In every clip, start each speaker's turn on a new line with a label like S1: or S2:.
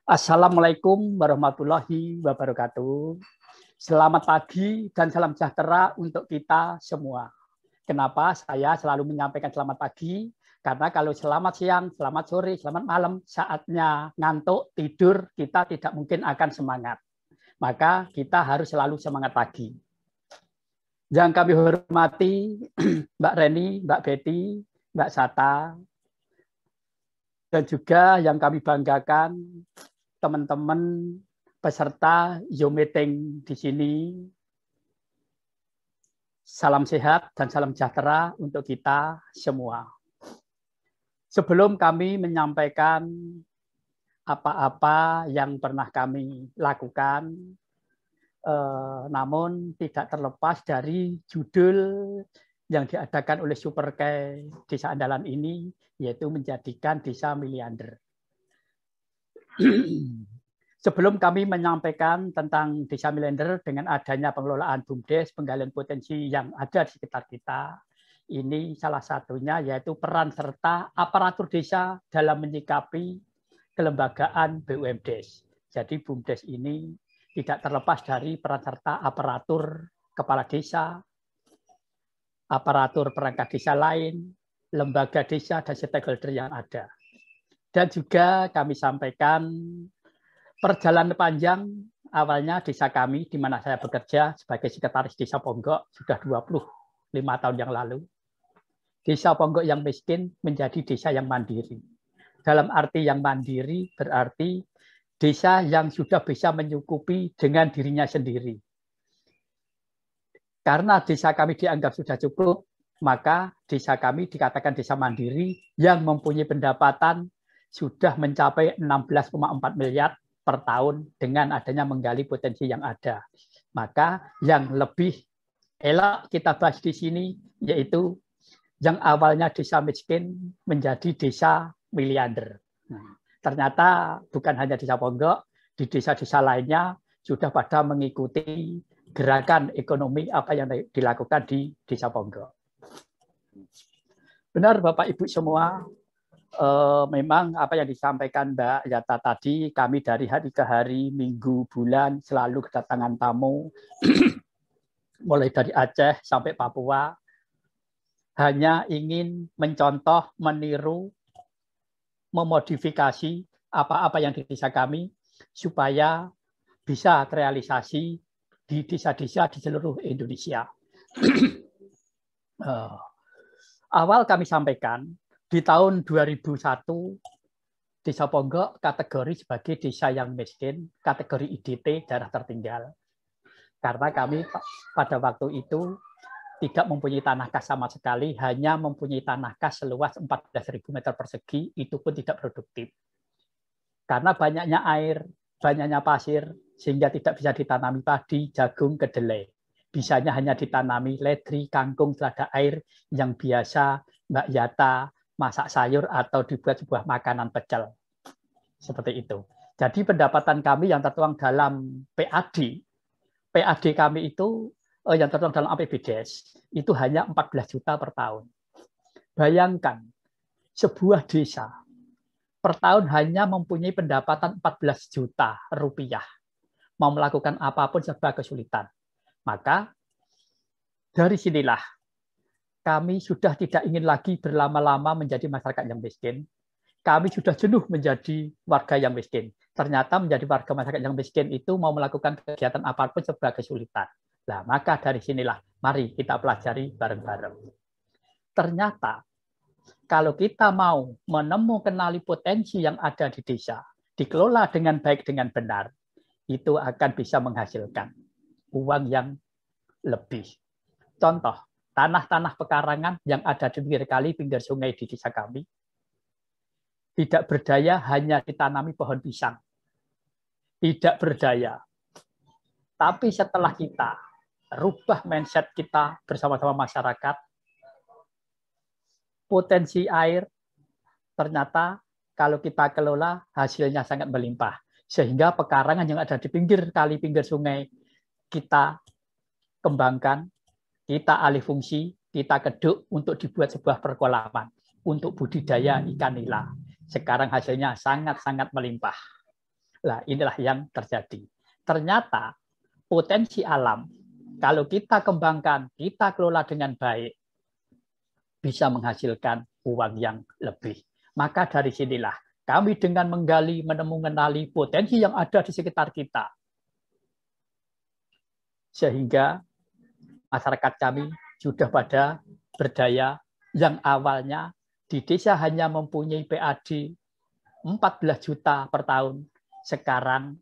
S1: Assalamualaikum warahmatullahi wabarakatuh. Selamat pagi dan salam sejahtera untuk kita semua. Kenapa saya selalu menyampaikan selamat pagi? Karena kalau selamat siang, selamat sore, selamat malam, saatnya ngantuk, tidur, kita tidak mungkin akan semangat. Maka kita harus selalu semangat pagi. Yang kami hormati Mbak Reni, Mbak Betty, Mbak Sata, dan juga yang kami banggakan teman-teman peserta Zoom meeting di sini. Salam sehat dan salam sejahtera untuk kita semua. Sebelum kami menyampaikan apa-apa yang pernah kami lakukan, namun tidak terlepas dari judul yang diadakan oleh Superkay Desa Andalan ini, yaitu menjadikan desa miliarder. Sebelum kami menyampaikan tentang desa miliarder dengan adanya pengelolaan BUMDes, penggalian potensi yang ada di sekitar kita, ini salah satunya yaitu peran serta aparatur desa dalam menyikapi kelembagaan BUMDes. Jadi BUMDes ini tidak terlepas dari peran serta aparatur kepala desa, aparatur perangkat desa lain, lembaga desa, dan stakeholder yang ada. Dan juga kami sampaikan perjalanan panjang awalnya desa kami, di mana saya bekerja sebagai sekretaris desa Ponggok sudah 25 tahun yang lalu. Desa Ponggok yang miskin menjadi desa yang mandiri. Dalam arti yang mandiri berarti desa yang sudah bisa menyukupi dengan dirinya sendiri. Karena desa kami dianggap sudah cukup, maka desa kami dikatakan desa mandiri yang mempunyai pendapatan sudah mencapai 16,4 miliar per tahun dengan adanya menggali potensi yang ada. Maka yang lebih elok kita bahas di sini yaitu yang awalnya desa miskin menjadi desa miliarder. Nah, ternyata bukan hanya desa Ponggok, di desa-desa lainnya sudah pada mengikuti gerakan ekonomi apa yang dilakukan di desa Ponggok. Benar Bapak Ibu semua, memang apa yang disampaikan Mbak Yata tadi, kami dari hari ke hari, minggu, bulan selalu kedatangan tamu mulai dari Aceh sampai Papua, hanya ingin mencontoh, meniru, memodifikasi apa-apa yang di desa kami supaya bisa terrealisasi di desa-desa di seluruh Indonesia. Awal kami sampaikan di tahun 2001, Desa Ponggok kategori sebagai desa yang miskin, kategori IDT, daerah tertinggal. Karena kami pada waktu itu tidak mempunyai tanah kas sama sekali, hanya mempunyai tanah kas seluas 14.000 meter persegi, itu pun tidak produktif. Karena banyaknya air, banyaknya pasir, sehingga tidak bisa ditanami padi, jagung, kedelai. Bisanya hanya ditanami ledri, kangkung, selada air yang biasa Mbak Yata masak sayur atau dibuat sebuah makanan pecel. Seperti itu. Jadi pendapatan kami yang tertuang dalam PAD kami itu yang tertuang dalam APBDes itu hanya 14 juta per tahun. Bayangkan, sebuah desa per tahun hanya mempunyai pendapatan 14 juta rupiah. Mau melakukan apapun serba kesulitan. Maka dari sinilah kami sudah tidak ingin lagi berlama-lama menjadi masyarakat yang miskin. Kami sudah jenuh menjadi warga yang miskin. Ternyata menjadi warga masyarakat yang miskin itu mau melakukan kegiatan apapun serba kesulitan. Nah, maka dari sinilah mari kita pelajari bareng-bareng. Ternyata kalau kita mau kenali potensi yang ada di desa, dikelola dengan baik, dengan benar, itu akan bisa menghasilkan uang yang lebih. Contoh, tanah-tanah pekarangan yang ada di pinggir kali, pinggir sungai di desa kami, tidak berdaya hanya ditanami pohon pisang. Tidak berdaya. Tapi setelah kita rubah mindset kita bersama-sama masyarakat, potensi air ternyata kalau kita kelola hasilnya sangat melimpah. Sehingga pekarangan yang ada di pinggir kali, pinggir sungai, kita kembangkan, kita alih fungsi, kita keduk untuk dibuat sebuah perkolaman untuk budidaya ikan nila. Sekarang hasilnya sangat-sangat melimpah. Nah, inilah yang terjadi. Ternyata potensi alam, kalau kita kembangkan, kita kelola dengan baik, bisa menghasilkan uang yang lebih. Maka dari sinilah kami dengan menggali, mengenali potensi yang ada di sekitar kita. Sehingga masyarakat kami sudah pada berdaya yang awalnya di desa hanya mempunyai PAD 14 juta per tahun, sekarang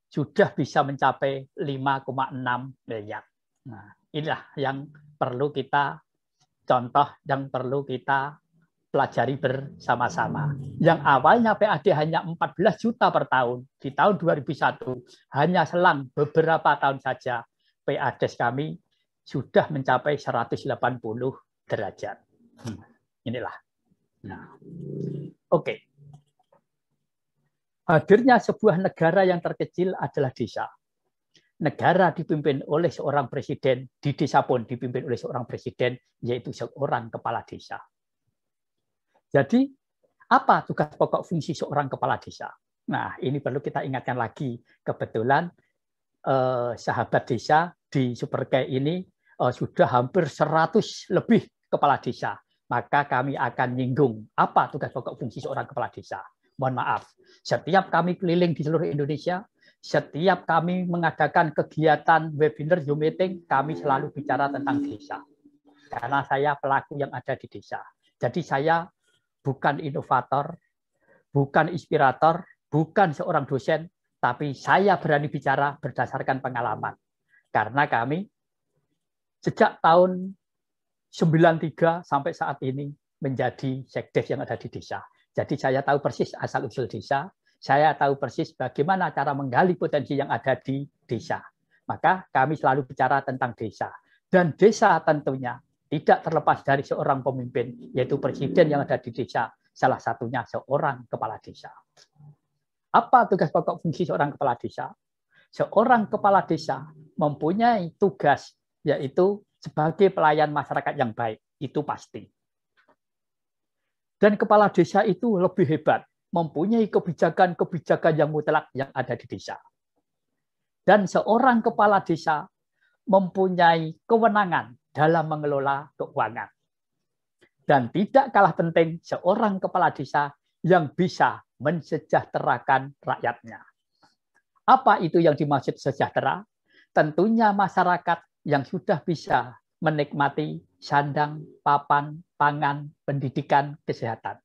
S1: sudah bisa mencapai 5,6 miliar. Nah, inilah yang perlu kita contoh, yang perlu kita pelajari bersama-sama. Yang awalnya PAD hanya 14 juta per tahun, di tahun 2001, hanya selang beberapa tahun saja, PAD kami sudah mencapai 180 derajat. Inilah. Nah, oke. Hadirnya sebuah negara yang terkecil adalah desa. Negara dipimpin oleh seorang presiden, di desa pun dipimpin oleh seorang presiden, yaitu seorang kepala desa. Jadi, apa tugas pokok fungsi seorang kepala desa? Nah, ini perlu kita ingatkan lagi. Kebetulan sahabat desa di Superkay ini sudah hampir 100 lebih kepala desa. Maka kami akan nyinggung apa tugas pokok fungsi seorang kepala desa. Mohon maaf, setiap kami keliling di seluruh Indonesia, setiap kami mengadakan kegiatan webinar Zoom meeting, kami selalu bicara tentang desa. Karena saya pelaku yang ada di desa. Jadi saya bukan inovator, bukan inspirator, bukan seorang dosen, tapi saya berani bicara berdasarkan pengalaman. Karena kami sejak tahun 93 sampai saat ini menjadi sekdes yang ada di desa. Jadi saya tahu persis asal-usul desa, saya tahu persis bagaimana cara menggali potensi yang ada di desa. Maka kami selalu bicara tentang desa. Dan desa tentunya tidak terlepas dari seorang pemimpin, yaitu presiden yang ada di desa, salah satunya seorang kepala desa. Apa tugas pokok fungsi seorang kepala desa? Seorang kepala desa mempunyai tugas, yaitu sebagai pelayan masyarakat yang baik, itu pasti. Dan kepala desa itu lebih hebat, mempunyai kebijakan-kebijakan yang mutlak yang ada di desa. Dan seorang kepala desa mempunyai kewenangan dalam mengelola keuangan. Dan tidak kalah penting, seorang kepala desa yang bisa mensejahterakan rakyatnya. Apa itu yang dimaksud sejahtera? Tentunya masyarakat yang sudah bisa menikmati sandang, papan, pangan, pendidikan, kesehatan.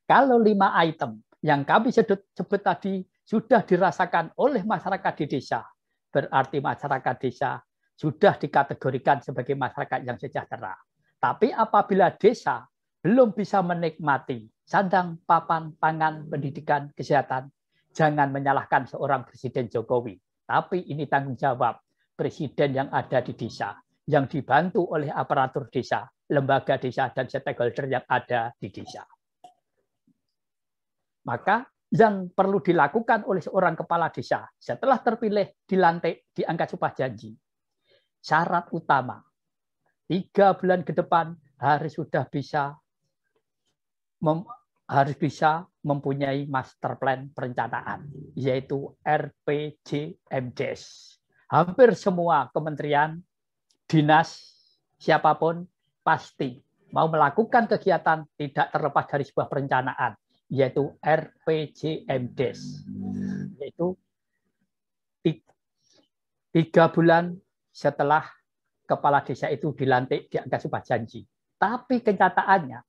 S1: Kalau 5 item yang kami sebut tadi sudah dirasakan oleh masyarakat di desa, berarti masyarakat desa sudah dikategorikan sebagai masyarakat yang sejahtera. Tapi apabila desa belum bisa menikmati sandang, papan, pangan, pendidikan, kesehatan, jangan menyalahkan seorang Presiden Jokowi. Tapi ini tanggung jawab presiden yang ada di desa, yang dibantu oleh aparatur desa, lembaga desa, dan stakeholder yang ada di desa. Maka yang perlu dilakukan oleh seorang kepala desa setelah terpilih, dilantik, diangkat sumpah janji, syarat utama 3 bulan ke depan harus bisa mempunyai master plan perencanaan, yaitu RPJMDes. Hampir semua kementerian, dinas, siapapun pasti mau melakukan kegiatan tidak terlepas dari sebuah perencanaan, yaitu RPJMDes. Yaitu 3 bulan setelah kepala desa itu dilantik, diangkat sumpah janji. Tapi kenyataannya,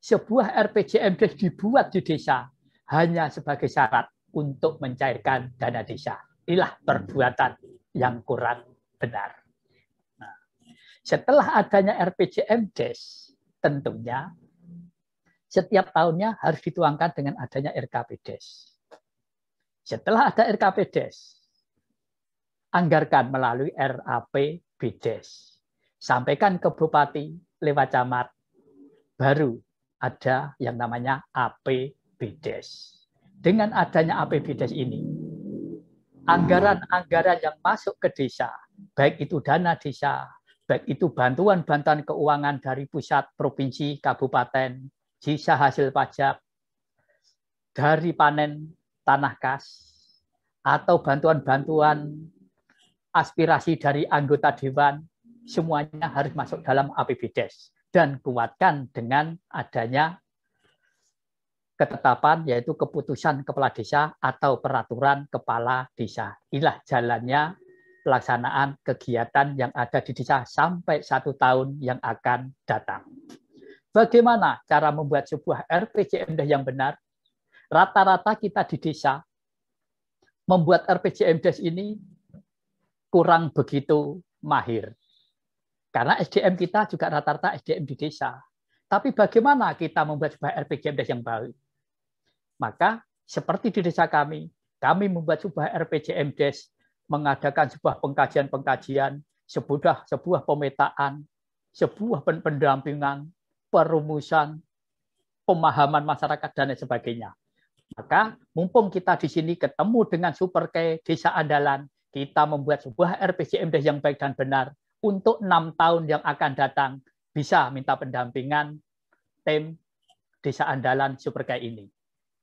S1: sebuah RPJMDes dibuat di desa hanya sebagai syarat untuk mencairkan dana desa. Inilah perbuatan yang kurang benar. Nah, setelah adanya RPJMDes, tentunya setiap tahunnya harus dituangkan dengan adanya RKPDes. Setelah ada RKPDes, anggarkan melalui RAPBdes. Sampaikan ke bupati lewat camat, baru ada yang namanya APBdes. Dengan adanya APBdes ini, anggaran-anggaran yang masuk ke desa, baik itu dana desa, baik itu bantuan-bantuan keuangan dari pusat, provinsi, kabupaten, sisa hasil pajak, dari panen tanah kas, atau bantuan-bantuan aspirasi dari anggota dewan, semuanya harus masuk dalam APBDes dan kuatkan dengan adanya ketetapan, yaitu keputusan kepala desa atau peraturan kepala desa. Inilah jalannya pelaksanaan kegiatan yang ada di desa sampai 1 tahun yang akan datang. Bagaimana cara membuat sebuah RPJMdes yang benar? Rata-rata kita di desa membuat RPJMdes ini kurang begitu mahir. Karena SDM kita juga rata-rata SDM di desa. Tapi bagaimana kita membuat sebuah RPJMdes yang baik? Maka seperti di desa kami membuat sebuah RPJMdes, mengadakan sebuah pengkajian-pengkajian, sebuah pemetaan, sebuah pendampingan, perumusan, pemahaman masyarakat, dan lain sebagainya. Maka mumpung kita di sini ketemu dengan Superke Desa Andalan, kita membuat sebuah RPJMdes yang baik dan benar untuk 6 tahun yang akan datang, bisa minta pendampingan tim Desa Andalan Superke ini.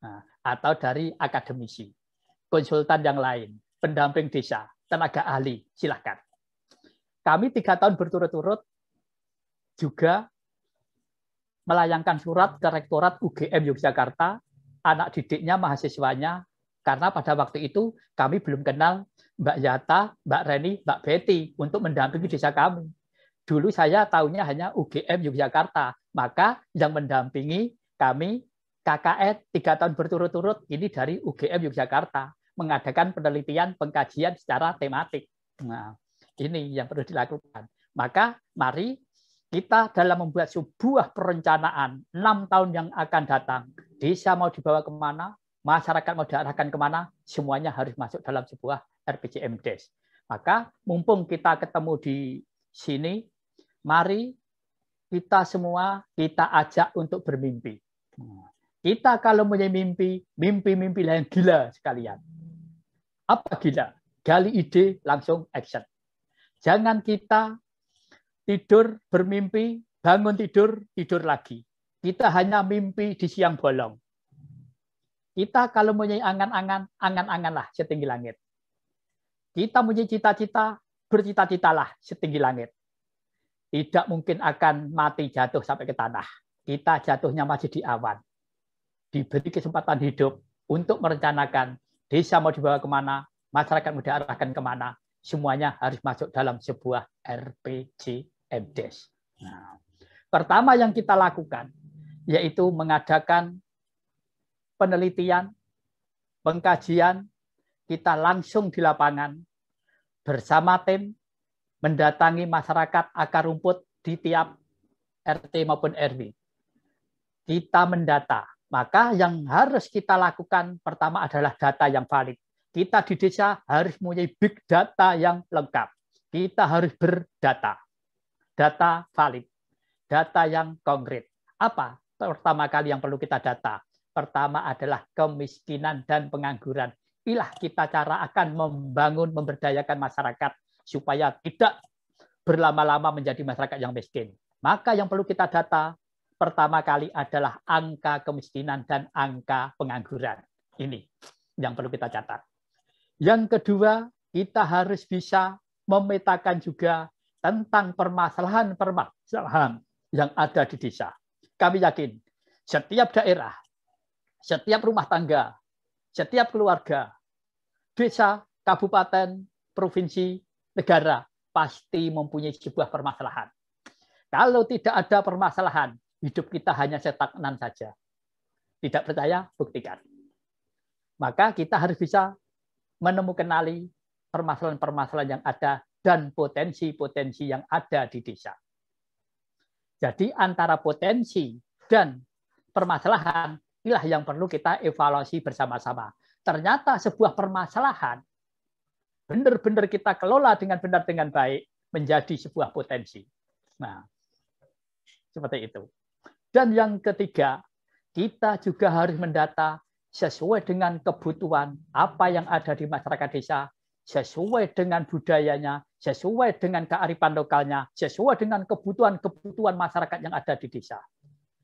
S1: Nah, atau dari akademisi, konsultan yang lain, pendamping desa, tenaga ahli, silahkan. Kami 3 tahun berturut-turut juga melayangkan surat ke Rektorat UGM Yogyakarta, anak didiknya, mahasiswanya, karena pada waktu itu kami belum kenal Mbak Yata, Mbak Reni, Mbak Betty untuk mendampingi desa kami. Dulu saya tahunya hanya UGM Yogyakarta, maka yang mendampingi kami KKN 3 tahun berturut-turut ini dari UGM Yogyakarta, mengadakan penelitian, pengkajian secara tematik. Nah, ini yang perlu dilakukan. Maka mari kita dalam membuat sebuah perencanaan 6 tahun yang akan datang, desa mau dibawa kemana, masyarakat mau diarahkan kemana, semuanya harus masuk dalam sebuah RPJMdes. Maka mumpung kita ketemu di sini, mari kita semua kita ajak untuk bermimpi. Kita kalau punya mimpi, mimpi yang gila sekalian. Apa gila? Gali ide, langsung action. Jangan kita tidur bermimpi, bangun tidur, tidur lagi. Kita hanya mimpi di siang bolong. Kita kalau punya angan-angan, angan-anganlah setinggi langit. Kita punya cita-cita, bercita-citalah setinggi langit. Tidak mungkin akan mati jatuh sampai ke tanah. Kita jatuhnya masih di awan. Diberi kesempatan hidup untuk merencanakan desa mau dibawa kemana, masyarakat mau diarahkan kemana, semuanya harus masuk dalam sebuah RPJMdes. Nah, pertama yang kita lakukan yaitu mengadakan penelitian, pengkajian, kita langsung di lapangan bersama tim mendatangi masyarakat akar rumput di tiap RT maupun RW. Kita mendata. Maka yang harus kita lakukan pertama adalah data yang valid. Kita di desa harus mempunyai big data yang lengkap. Kita harus berdata. Data valid. Data yang konkret. Apa pertama kali yang perlu kita data? Pertama adalah kemiskinan dan pengangguran. Inilah kita cara akan membangun, memberdayakan masyarakat supaya tidak berlama-lama menjadi masyarakat yang miskin. Maka yang perlu kita data pertama kali adalah angka kemiskinan dan angka pengangguran. Ini yang perlu kita catat. Yang kedua, kita harus bisa memetakan juga tentang permasalahan-permasalahan yang ada di desa. Kami yakin setiap daerah, setiap rumah tangga, setiap keluarga, desa, kabupaten, provinsi, negara pasti mempunyai sebuah permasalahan. Kalau tidak ada permasalahan, hidup kita hanya stagnan saja. Tidak percaya? Buktikan. Maka kita harus bisa menemukan permasalahan-permasalahan yang ada dan potensi-potensi yang ada di desa. Jadi antara potensi dan permasalahan inilah yang perlu kita evaluasi bersama-sama. Ternyata sebuah permasalahan benar-benar kita kelola dengan benar dengan baik menjadi sebuah potensi. Nah, seperti itu. Dan yang ketiga, kita juga harus mendata sesuai dengan kebutuhan apa yang ada di masyarakat desa, sesuai dengan budayanya, sesuai dengan kearifan lokalnya, sesuai dengan kebutuhan masyarakat yang ada di desa.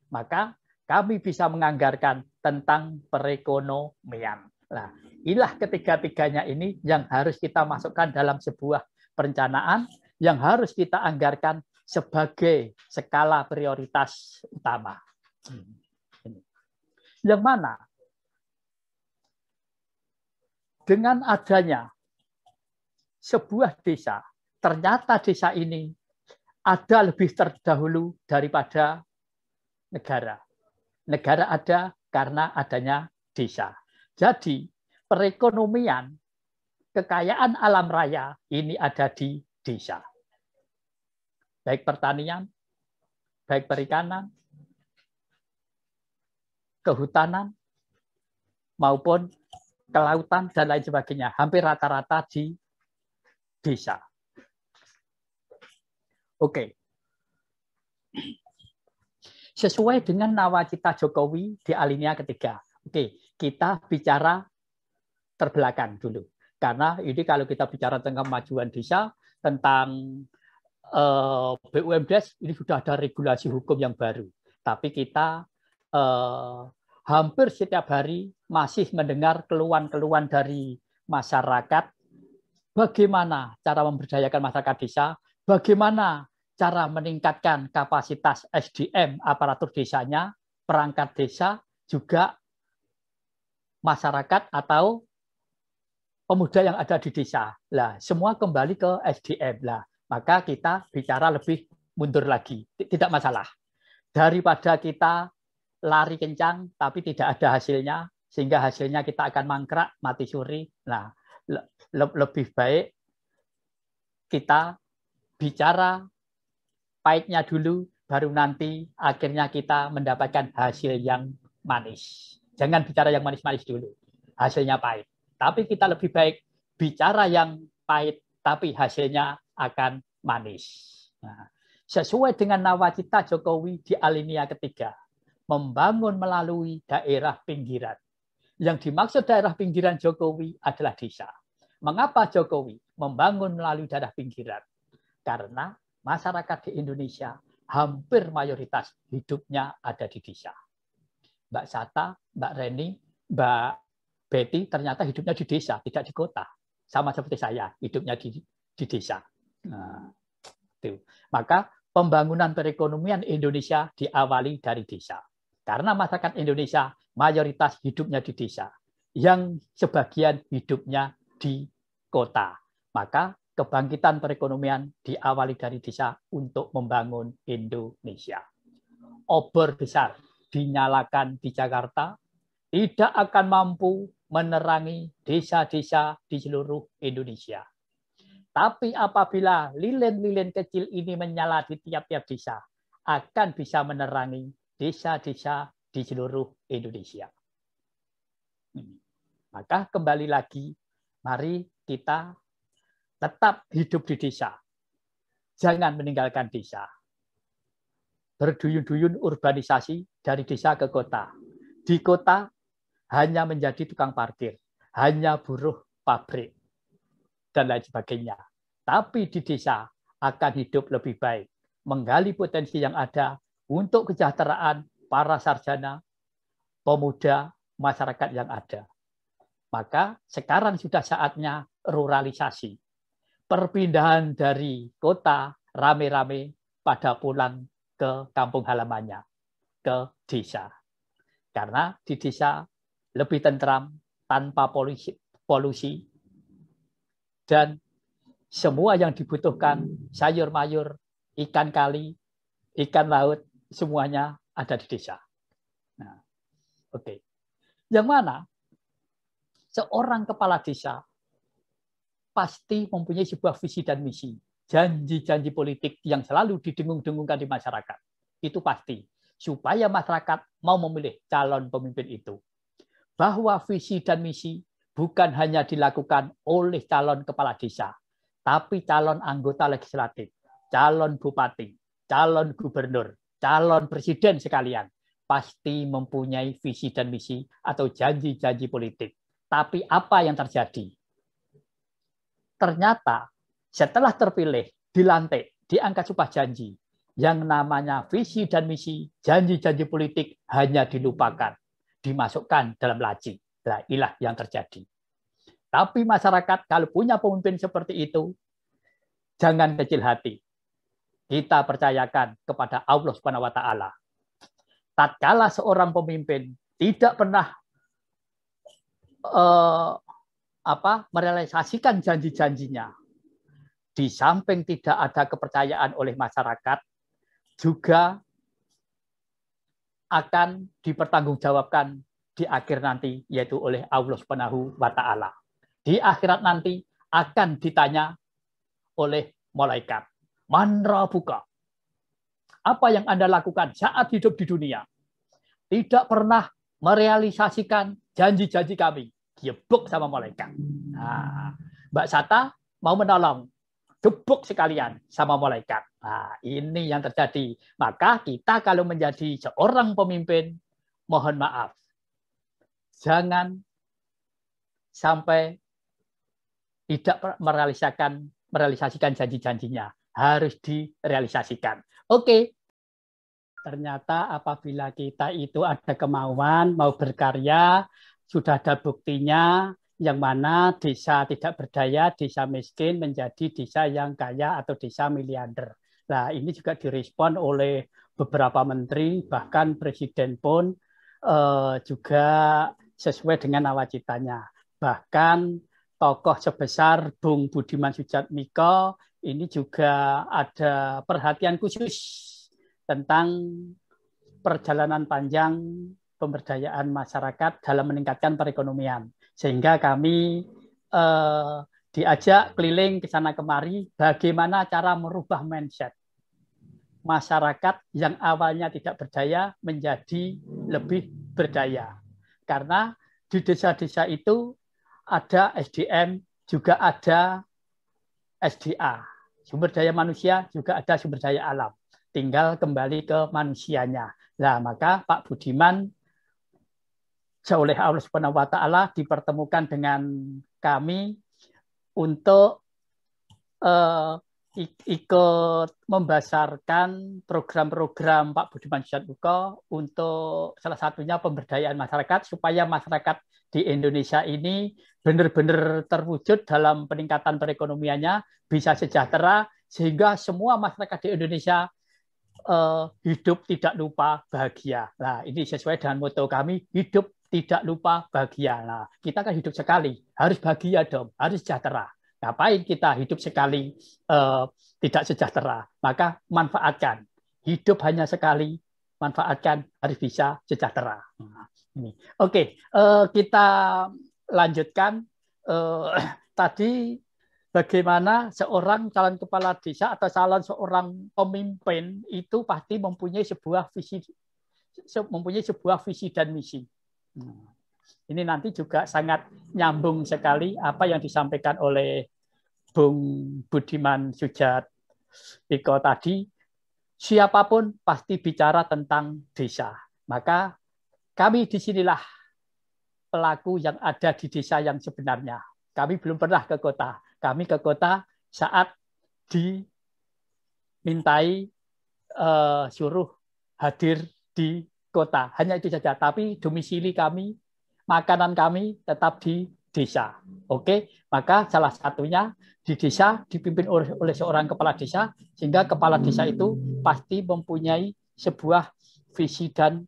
S1: Maka kami bisa menganggarkan tentang perekonomian. Nah, inilah ketiga-tiganya ini yang harus kita masukkan dalam sebuah perencanaan yang harus kita anggarkan sebagai skala prioritas utama. Yang mana dengan adanya sebuah desa, ternyata desa ini ada lebih terdahulu daripada negara. Negara ada karena adanya desa. Jadi perekonomian, kekayaan alam raya ini ada di desa. Baik pertanian, baik perikanan, kehutanan, maupun kelautan, dan lain sebagainya. Hampir rata-rata di desa. Oke. Sesuai dengan nawacita Jokowi di alinea ketiga. Oke, kita bicara terbelakang dulu. Karena ini kalau kita bicara tentang kemajuan desa, tentang BUMDes, ini sudah ada regulasi hukum yang baru. Tapi kita hampir setiap hari masih mendengar keluhan-keluhan dari masyarakat, bagaimana cara memberdayakan masyarakat desa, bagaimana cara meningkatkan kapasitas SDM aparatur desanya, perangkat desa, juga masyarakat atau pemuda yang ada di desa. Lah, semua kembali ke SDM. Lah, maka kita bicara lebih mundur lagi. Tidak masalah. Daripada kita lari kencang tapi tidak ada hasilnya, sehingga hasilnya kita akan mangkrak, mati suri. Nah, lebih baik kita bicara pahitnya dulu, baru nanti akhirnya kita mendapatkan hasil yang manis. Jangan bicara yang manis-manis dulu, hasilnya pahit. Tapi kita lebih baik bicara yang pahit, tapi hasilnya akan manis. Nah, sesuai dengan nawacita Jokowi di alinea ketiga, membangun melalui daerah pinggiran. Yang dimaksud daerah pinggiran Jokowi adalah desa. Mengapa Jokowi membangun melalui daerah pinggiran? Karena masyarakat di Indonesia hampir mayoritas hidupnya ada di desa. Mbak Sata, Mbak Reni, Mbak Betty ternyata hidupnya di desa, tidak di kota. Sama seperti saya, hidupnya di desa. Nah, itu. Maka pembangunan perekonomian Indonesia diawali dari desa. Karena masyarakat Indonesia mayoritas hidupnya di desa, yang sebagian hidupnya di kota. Maka kebangkitan perekonomian diawali dari desa untuk membangun Indonesia. Obor besar dinyalakan di Jakarta tidak akan mampu menerangi desa-desa di seluruh Indonesia. Tapi apabila lilin-lilin kecil ini menyala di tiap-tiap desa, akan bisa menerangi desa-desa di seluruh Indonesia. Maka kembali lagi, mari kita tetap hidup di desa. Jangan meninggalkan desa. Berduyun-duyun urbanisasi dari desa ke kota. Di kota hanya menjadi tukang parkir, hanya buruh pabrik, dan lain sebagainya. Tapi di desa akan hidup lebih baik, menggali potensi yang ada untuk kesejahteraan para sarjana, pemuda, masyarakat yang ada. Maka sekarang sudah saatnya ruralisasi. Perpindahan dari kota rame-rame pada pulang ke kampung halamannya, ke desa. Karena di desa lebih tentram, tanpa polusi, dan semua yang dibutuhkan, sayur mayur, ikan kali, ikan laut, semuanya ada di desa. Nah, oke. Yang mana seorang kepala desa pasti mempunyai sebuah visi dan misi, janji-janji politik yang selalu didengung-dengungkan di masyarakat. Itu pasti, supaya masyarakat mau memilih calon pemimpin itu. Bahwa visi dan misi bukan hanya dilakukan oleh calon kepala desa, tapi calon anggota legislatif, calon bupati, calon gubernur, calon presiden sekalian, pasti mempunyai visi dan misi atau janji-janji politik. Tapi apa yang terjadi? Ternyata setelah terpilih, dilantik, diangkat sumpah janji, yang namanya visi dan misi, janji-janji politik hanya dilupakan, dimasukkan dalam laci. Nah, inilah yang terjadi. Tapi masyarakat kalau punya pemimpin seperti itu, jangan kecil hati. Kita percayakan kepada Allah Subhanahu wa taala. Tatkala seorang pemimpin tidak pernah merealisasikan janji-janjinya, di samping tidak ada kepercayaan oleh masyarakat, juga akan dipertanggungjawabkan di akhir nanti, yaitu oleh Allah Subhanahu wa taala. Di akhirat nanti akan ditanya oleh malaikat, "Man rabbuka?" Apa yang Anda lakukan saat hidup di dunia? Tidak pernah merealisasikan janji-janji kami. Gebuk sama malaikat. Nah, Mbak Sata mau menolong, gebuk sekalian sama malaikat. Nah, ini yang terjadi. Maka kita kalau menjadi seorang pemimpin, mohon maaf, jangan sampai tidak merealisasikan janji-janjinya. Harus direalisasikan. Oke. Ternyata apabila kita itu ada kemauan, mau berkarya, sudah ada buktinya, yang mana desa tidak berdaya, desa miskin menjadi desa yang kaya atau desa miliarder. Nah, ini juga direspon oleh beberapa menteri, bahkan presiden pun juga sesuai dengan nawacitanya. Bahkan tokoh sebesar Bung Budiman Sujatmiko ini juga ada perhatian khusus tentang perjalanan panjang pemberdayaan masyarakat dalam meningkatkan perekonomian. Sehingga kami diajak keliling ke sana kemari bagaimana cara merubah mindset masyarakat yang awalnya tidak berdaya menjadi lebih berdaya. Karena di desa-desa itu ada SDM, juga ada SDA. Sumber daya manusia, juga ada sumber daya alam. Tinggal kembali ke manusianya. Nah, maka Pak Budiman oleh Allah Subhanahu wa taala dipertemukan dengan kami untuk ikut membesarkan program-program Pak Budiman Sujatmiko untuk salah satunya pemberdayaan masyarakat supaya masyarakat di Indonesia ini benar-benar terwujud dalam peningkatan perekonomiannya, bisa sejahtera sehingga semua masyarakat di Indonesia hidup tidak lupa bahagia. Nah, ini sesuai dengan moto kami, hidup tidak lupa bahagia. Nah, kita kan hidup sekali, harus bahagia dong, harus sejahtera. Ngapain kita hidup sekali tidak sejahtera? Maka manfaatkan. Hidup hanya sekali, manfaatkan, harus bisa sejahtera. Nah, ini. Oke, kita lanjutkan. Tadi bagaimana seorang calon kepala desa atau calon seorang pemimpin itu pasti mempunyai sebuah visi dan misi. Ini nanti juga sangat nyambung sekali apa yang disampaikan oleh Bung Budiman Sujatmiko tadi. Siapapun pasti bicara tentang desa. Maka kami disinilah pelaku yang ada di desa yang sebenarnya. Kami belum pernah ke kota. Kami ke kota saat dimintai suruh hadir di kota. Hanya itu saja. Tapi domisili kami, makanan kami tetap di desa. Oke, maka salah satunya di desa dipimpin oleh seorang kepala desa, sehingga kepala desa itu pasti mempunyai sebuah visi dan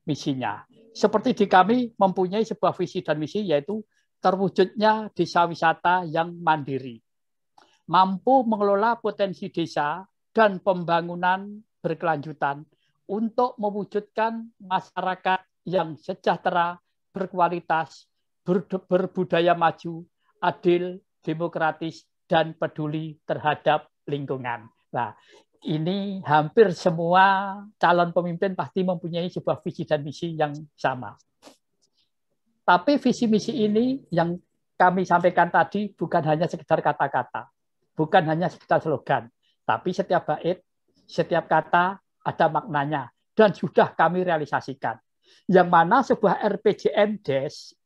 S1: misinya. Seperti di kami mempunyai sebuah visi dan misi, yaitu terwujudnya desa wisata yang mandiri, mampu mengelola potensi desa dan pembangunan berkelanjutan untuk mewujudkan masyarakat yang sejahtera, berkualitas, berbudaya maju, adil, demokratis, dan peduli terhadap lingkungan. Nah, ini hampir semua calon pemimpin pasti mempunyai sebuah visi dan misi yang sama. Tapi visi misi ini yang kami sampaikan tadi bukan hanya sekedar kata-kata, bukan hanya sekedar slogan, tapi setiap bait, setiap kata ada maknanya dan sudah kami realisasikan. Yang mana sebuah RPJMdes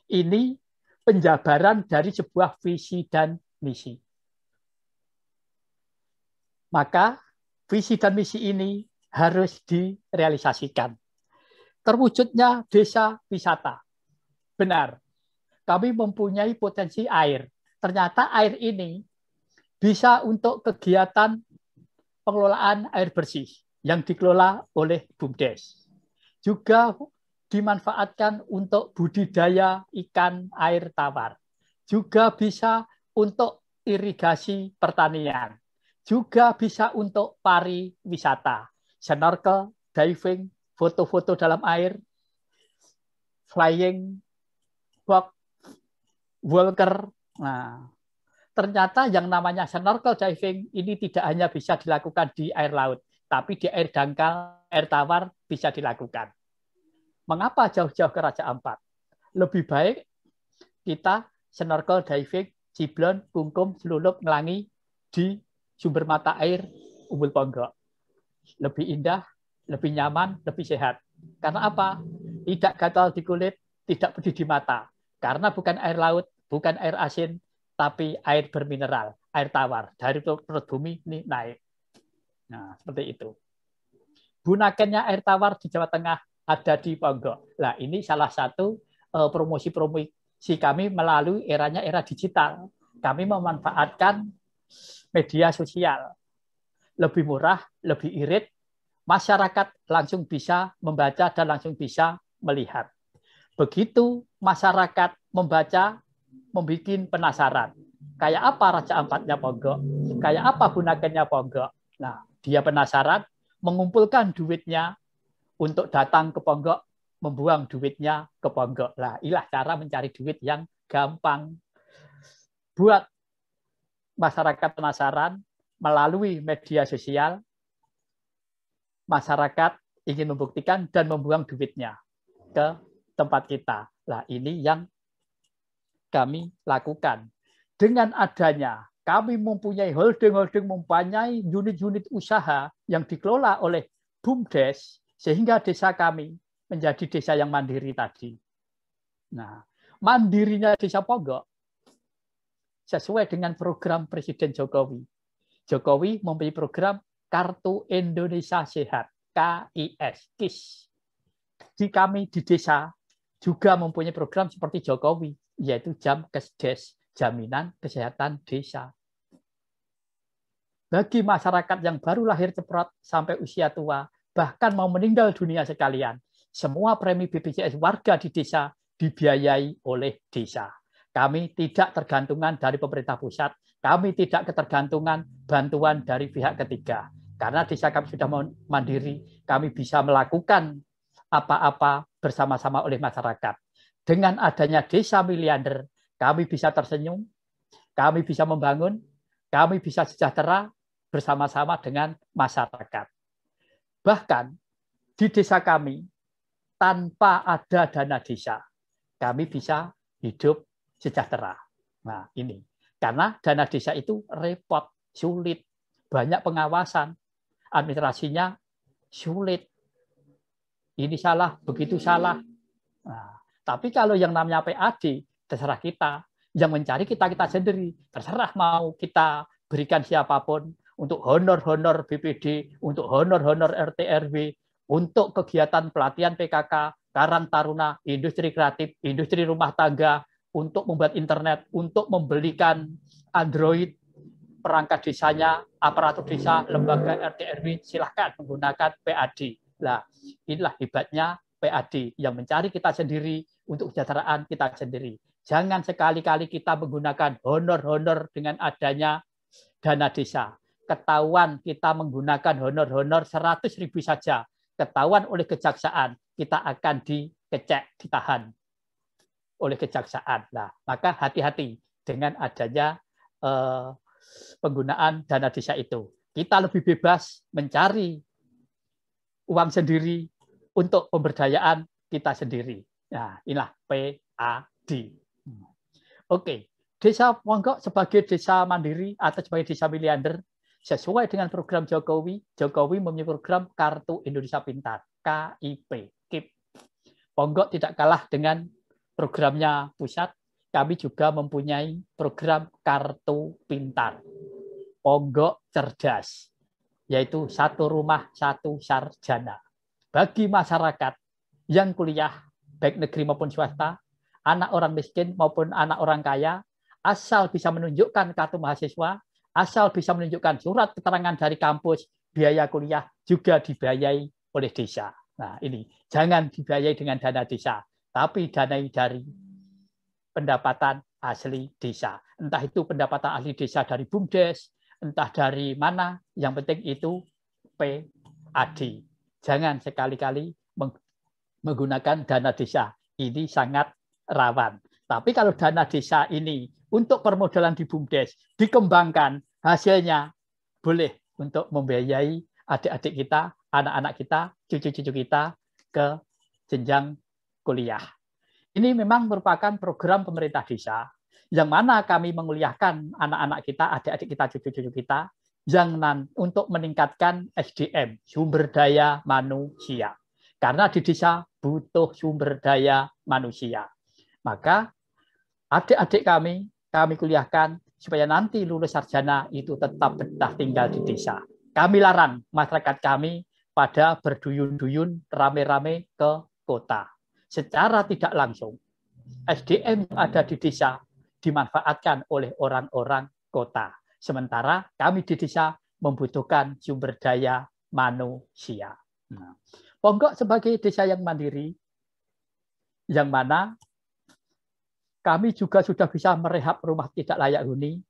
S1: ini penjabaran dari sebuah visi dan misi. Maka visi dan misi ini harus direalisasikan. Terwujudnya desa wisata. Benar. Kami mempunyai potensi air. Ternyata air ini bisa untuk kegiatan pengelolaan air bersih yang dikelola oleh BUMDes. Juga dimanfaatkan untuk budidaya ikan air tawar. Juga bisa untuk irigasi pertanian. Juga bisa untuk pariwisata, snorkel, diving, foto-foto dalam air, flying box, walker. Nah, ternyata yang namanya snorkel diving ini tidak hanya bisa dilakukan di air laut, tapi di air dangkal, air tawar bisa dilakukan. Mengapa jauh-jauh ke Raja Ampat? Lebih baik kita snorkel diving, ciblon, kungkum, selulup, ngelangi di sumber mata air Umbul Ponggok. Lebih indah, lebih nyaman, lebih sehat. Karena apa? Tidak gatal di kulit, tidak pedih di mata. Karena bukan air laut, bukan air asin, tapi air bermineral, air tawar. Dari perut bumi ini naik. Nah, seperti itu. Bunakennya air tawar di Jawa Tengah ada di Ponggok. Nah, ini salah satu promosi kami melalui era digital. Kami memanfaatkan media sosial. Lebih murah, lebih irit, masyarakat langsung bisa membaca dan langsung bisa melihat. Begitu masyarakat membaca, membuat penasaran. Kayak apa Raja Ampatnya Ponggok? Kayak apa Bunakennya Ponggok? Nah, dia penasaran, mengumpulkan duitnya untuk datang ke Ponggok, membuang duitnya ke Ponggok. Nah, inilah cara mencari duit yang gampang. Buat masyarakat penasaran, melalui media sosial, masyarakat ingin membuktikan dan membuang duitnya ke tempat kita. Nah, ini yang kami lakukan. Dengan adanya kami mempunyai holding-holding, mempunyai unit-unit usaha yang dikelola oleh BUMDes, sehingga desa kami menjadi desa yang mandiri tadi. Nah, mandirinya Desa Ponggok sesuai dengan program Presiden Jokowi. Jokowi mempunyai program Kartu Indonesia Sehat, KIS. Di kami di desa juga mempunyai program seperti Jokowi, yaitu Jamkesdes, Jaminan Kesehatan Desa. Bagi masyarakat yang baru lahir ceprot sampai usia tua, bahkan mau meninggal dunia sekalian, semua premi BPJS warga di desa dibiayai oleh desa. Kami tidak tergantungan dari pemerintah pusat, kami tidak ketergantungan bantuan dari pihak ketiga. Karena desa kami sudah mandiri, kami bisa melakukan apa-apa bersama-sama oleh masyarakat. Dengan adanya desa miliarder, kami bisa tersenyum, kami bisa membangun, kami bisa sejahtera bersama-sama dengan masyarakat. Bahkan di desa kami, tanpa ada dana desa, kami bisa hidup sejahtera. Nah, ini. Karena dana desa itu repot, sulit, banyak pengawasan, administrasinya sulit. Ini salah, begitu salah. Nah, tapi kalau yang namanya PAD, terserah kita. Yang mencari kita sendiri. Terserah mau kita berikan siapapun untuk honor-honor BPD, untuk honor-honor RT RW, untuk kegiatan pelatihan PKK, Karang Taruna, industri kreatif, industri rumah tangga, untuk membuat internet, untuk membelikan Android, perangkat desanya, aparatur desa, lembaga RT RW, silahkan menggunakan PAD. Nah, inilah hebatnya PAD yang mencari kita sendiri untuk kesejahteraan kita sendiri. Jangan sekali-kali kita menggunakan honor-honor dengan adanya dana desa. Ketahuan kita menggunakan honor-honor 100.000 saja. Ketahuan oleh kejaksaan, kita akan dikecek, ditahan oleh kejaksaan. Nah, maka hati-hati dengan adanya penggunaan dana desa itu. Kita lebih bebas mencari uang sendiri untuk pemberdayaan kita sendiri. Nah, inilah PAD. Oke, Desa Ponggok sebagai desa mandiri atau sebagai desa miliarder sesuai dengan program Jokowi. Jokowi mempunyai program Kartu Indonesia Pintar, KIP. Ponggok tidak kalah dengan programnya pusat, kami juga mempunyai program Kartu Pintar, Ponggok Cerdas, yaitu satu rumah, satu sarjana. Bagi masyarakat yang kuliah, baik negeri maupun swasta, anak orang miskin maupun anak orang kaya, asal bisa menunjukkan kartu mahasiswa, asal bisa menunjukkan surat keterangan dari kampus, biaya kuliah juga dibiayai oleh desa. Nah, ini jangan dibiayai dengan dana desa, tapi danai dari pendapatan asli desa. Entah itu pendapatan asli desa dari BUMDes, entah dari mana, yang penting itu PAD. Jangan sekali-kali menggunakan dana desa. Ini sangat rawan. Tapi kalau dana desa ini untuk permodalan di BUMDes dikembangkan, hasilnya boleh untuk membiayai adik-adik kita, anak-anak kita, cucu-cucu kita ke jenjang kuliah. Ini memang merupakan program pemerintah desa yang mana kami menguliahkan anak-anak kita, adik-adik kita, cucu-cucu kita yang untuk meningkatkan SDM, sumber daya manusia. Karena di desa butuh sumber daya manusia. Maka adik-adik kami kuliahkan supaya nanti lulus sarjana itu tetap betah tinggal di desa. Kami larang masyarakat kami pada berduyun-duyun rame-rame ke kota. Secara tidak langsung, SDM yang ada di desa dimanfaatkan oleh orang-orang kota. Sementara kami di desa membutuhkan sumber daya manusia. Nah, Ponggok sebagai desa yang mandiri, yang mana kami juga sudah bisa merehab rumah tidak layak huni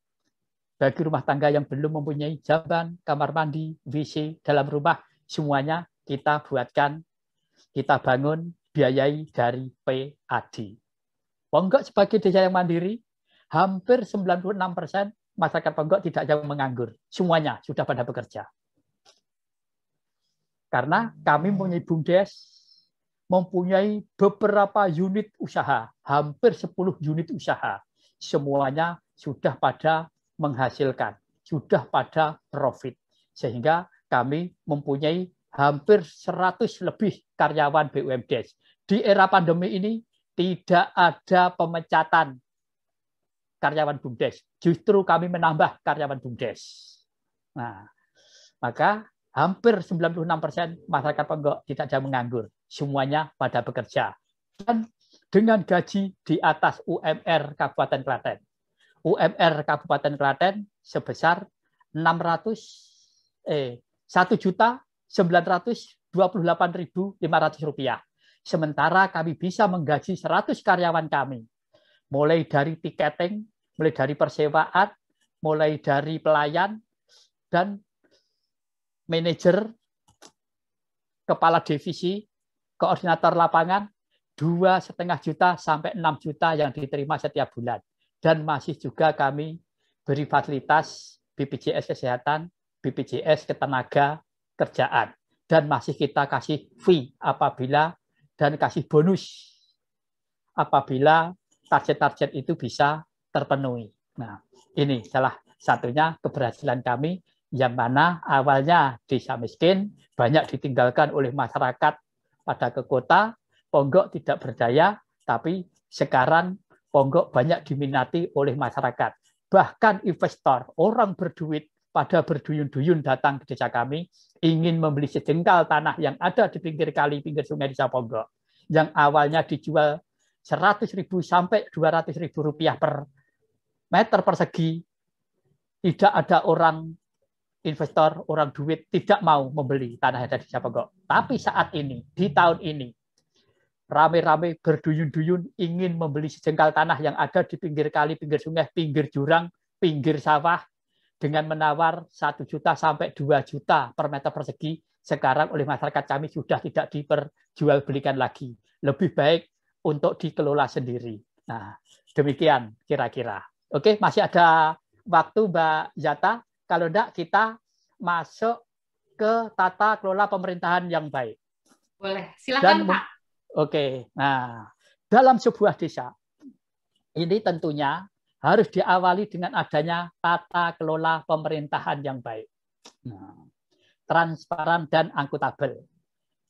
S1: bagi rumah tangga yang belum mempunyai jamban, kamar mandi, WC dalam rumah, semuanya kita buatkan, kita bangun, biayai dari PAD. Ponggok sebagai desa yang mandiri, hampir 96% masyarakat Ponggok tidak jauh menganggur. Semuanya sudah pada bekerja. Karena kami mempunyai BUMDes, mempunyai beberapa unit usaha, hampir 10 unit usaha. Semuanya sudah pada menghasilkan, sudah pada profit. Sehingga kami mempunyai hampir 100 lebih karyawan BUMDes. Di era pandemi ini tidak ada pemecatan karyawan BUMDes. Justru kami menambah karyawan BUMDes. Nah, maka hampir 96% masyarakat Ponggok tidak jauh menganggur. Semuanya pada bekerja. Dan dengan gaji di atas UMR Kabupaten Klaten. UMR Kabupaten Klaten sebesar 1.928.500 rupiah. Sementara kami bisa menggaji 100 karyawan kami. Mulai dari tiketing, mulai dari persewaan, mulai dari pelayan, dan manajer, kepala divisi, koordinator lapangan, 2,5 juta sampai 6 juta yang diterima setiap bulan. Dan masih juga kami beri fasilitas BPJS Kesehatan, BPJS Ketenaga Kerjaan. Dan masih kita kasih fee apabila dan kasih bonus apabila target-target itu bisa terpenuhi. Nah, ini salah satunya keberhasilan kami yang mana awalnya desa miskin, banyak ditinggalkan oleh masyarakat pada ke kota, Ponggok tidak berdaya, tapi sekarang Ponggok banyak diminati oleh masyarakat. Bahkan investor, orang berduit, pada berduyun-duyun datang ke desa kami, ingin membeli sejengkal tanah yang ada di pinggir kali, pinggir sungai desa Ponggok, yang awalnya dijual 100.000 sampai 200.000 rupiah per meter persegi. Tidak ada orang investor, orang duit tidak mau membeli tanah yang ada di desa Ponggok. Tapi saat ini, di tahun ini, rame-rame berduyun-duyun ingin membeli sejengkal tanah yang ada di pinggir kali, pinggir sungai, pinggir jurang, pinggir sawah, dengan menawar 1 juta sampai 2 juta per meter persegi. Sekarang oleh masyarakat kami sudah tidak diperjualbelikan lagi. Lebih baik untuk dikelola sendiri. Nah, demikian kira-kira. Oke, masih ada waktu Mbak Zata. Kalau enggak, kita masuk ke tata kelola pemerintahan yang baik.
S2: Boleh, silakan Pak.
S1: Oke, nah dalam sebuah desa, ini tentunya harus diawali dengan adanya tata kelola pemerintahan yang baik. Nah, transparan dan akuntabel.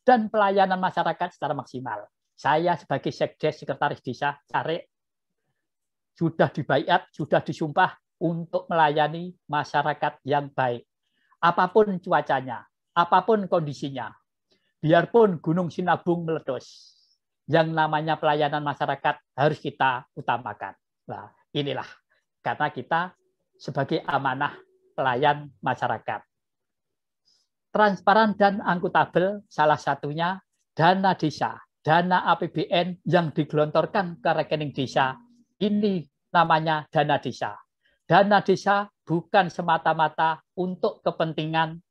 S1: Dan pelayanan masyarakat secara maksimal. Saya sebagai Sekdes Sekretaris Desa Carik sudah dibaiat, sudah disumpah untuk melayani masyarakat yang baik. Apapun cuacanya, apapun kondisinya, biarpun Gunung Sinabung meletus, yang namanya pelayanan masyarakat harus kita utamakan. Nah, inilah karena kita sebagai amanah pelayan masyarakat. Transparan dan akuntabel salah satunya dana desa, dana APBN yang digelontorkan ke rekening desa. Ini namanya dana desa. Dana desa bukan semata-mata untuk kepentingan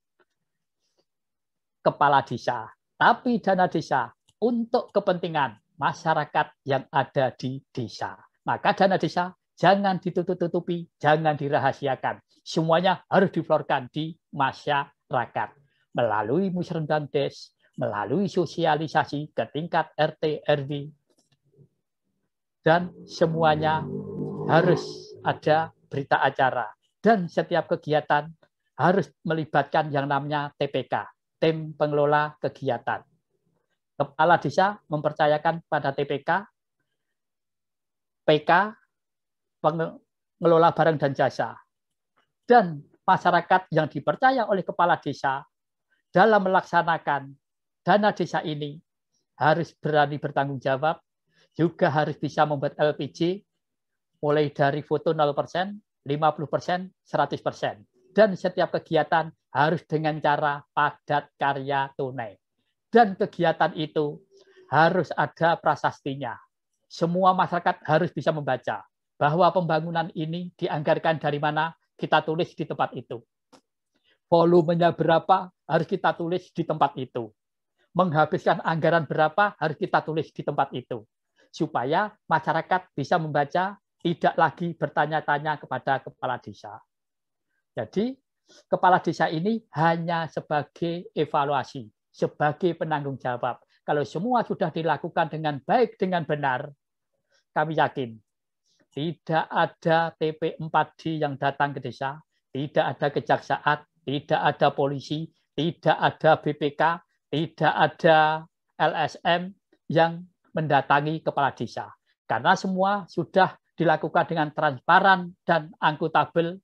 S1: kepala desa, tapi dana desa untuk kepentingan masyarakat yang ada di desa. Maka dana desa jangan ditutup-tutupi, jangan dirahasiakan. Semuanya harus diflorkan di masyarakat melalui musrendan des, melalui sosialisasi ke tingkat RT RW, dan semuanya harus ada berita acara, dan setiap kegiatan harus melibatkan yang namanya TPK, tim pengelola kegiatan. Kepala desa mempercayakan pada TPK, PK, pengelola barang dan jasa, dan masyarakat yang dipercaya oleh kepala desa dalam melaksanakan dana desa ini harus berani bertanggung jawab, juga harus bisa membuat LPG mulai dari foto 0%, 50%, 100%. Dan setiap kegiatan harus dengan cara padat karya tunai. Dan kegiatan itu harus ada prasastinya. Semua masyarakat harus bisa membaca bahwa pembangunan ini dianggarkan dari mana, kita tulis di tempat itu. Volumenya berapa harus kita tulis di tempat itu. Menghabiskan anggaran berapa harus kita tulis di tempat itu. Supaya masyarakat bisa membaca, tidak lagi bertanya-tanya kepada kepala desa. Jadi, kepala desa ini hanya sebagai evaluasi, sebagai penanggung jawab. Kalau semua sudah dilakukan dengan baik, dengan benar, kami yakin tidak ada TP4D yang datang ke desa, tidak ada kejaksaan, tidak ada polisi, tidak ada BPK, tidak ada LSM yang mendatangi kepala desa. Karena semua sudah dilakukan dengan transparan dan akuntabel,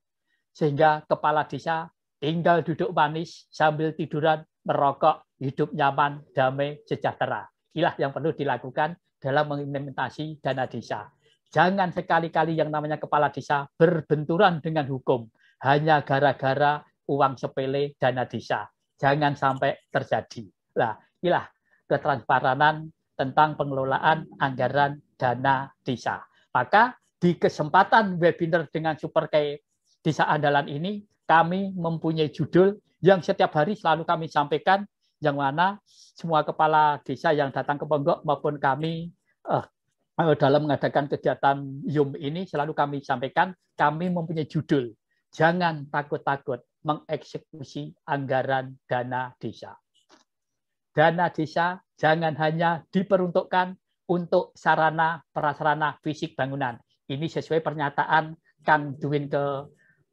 S1: sehingga kepala desa tinggal duduk manis sambil tiduran, merokok, hidup nyaman, damai, sejahtera. Inilah yang perlu dilakukan dalam mengimplementasi dana desa. Jangan sekali-kali yang namanya kepala desa berbenturan dengan hukum hanya gara-gara uang sepele dana desa. Jangan sampai terjadi. Nah, inilah ketransparanan tentang pengelolaan anggaran dana desa. Maka di kesempatan webinar dengan Super Desa Andalan ini, kami mempunyai judul yang setiap hari selalu kami sampaikan, yang mana semua kepala desa yang datang ke Ponggok maupun kami dalam mengadakan kegiatan YUM ini selalu kami sampaikan, kami mempunyai judul, jangan takut-takut mengeksekusi anggaran dana desa. Dana desa jangan hanya diperuntukkan untuk sarana prasarana fisik bangunan. Ini sesuai pernyataan Kang Duwin ke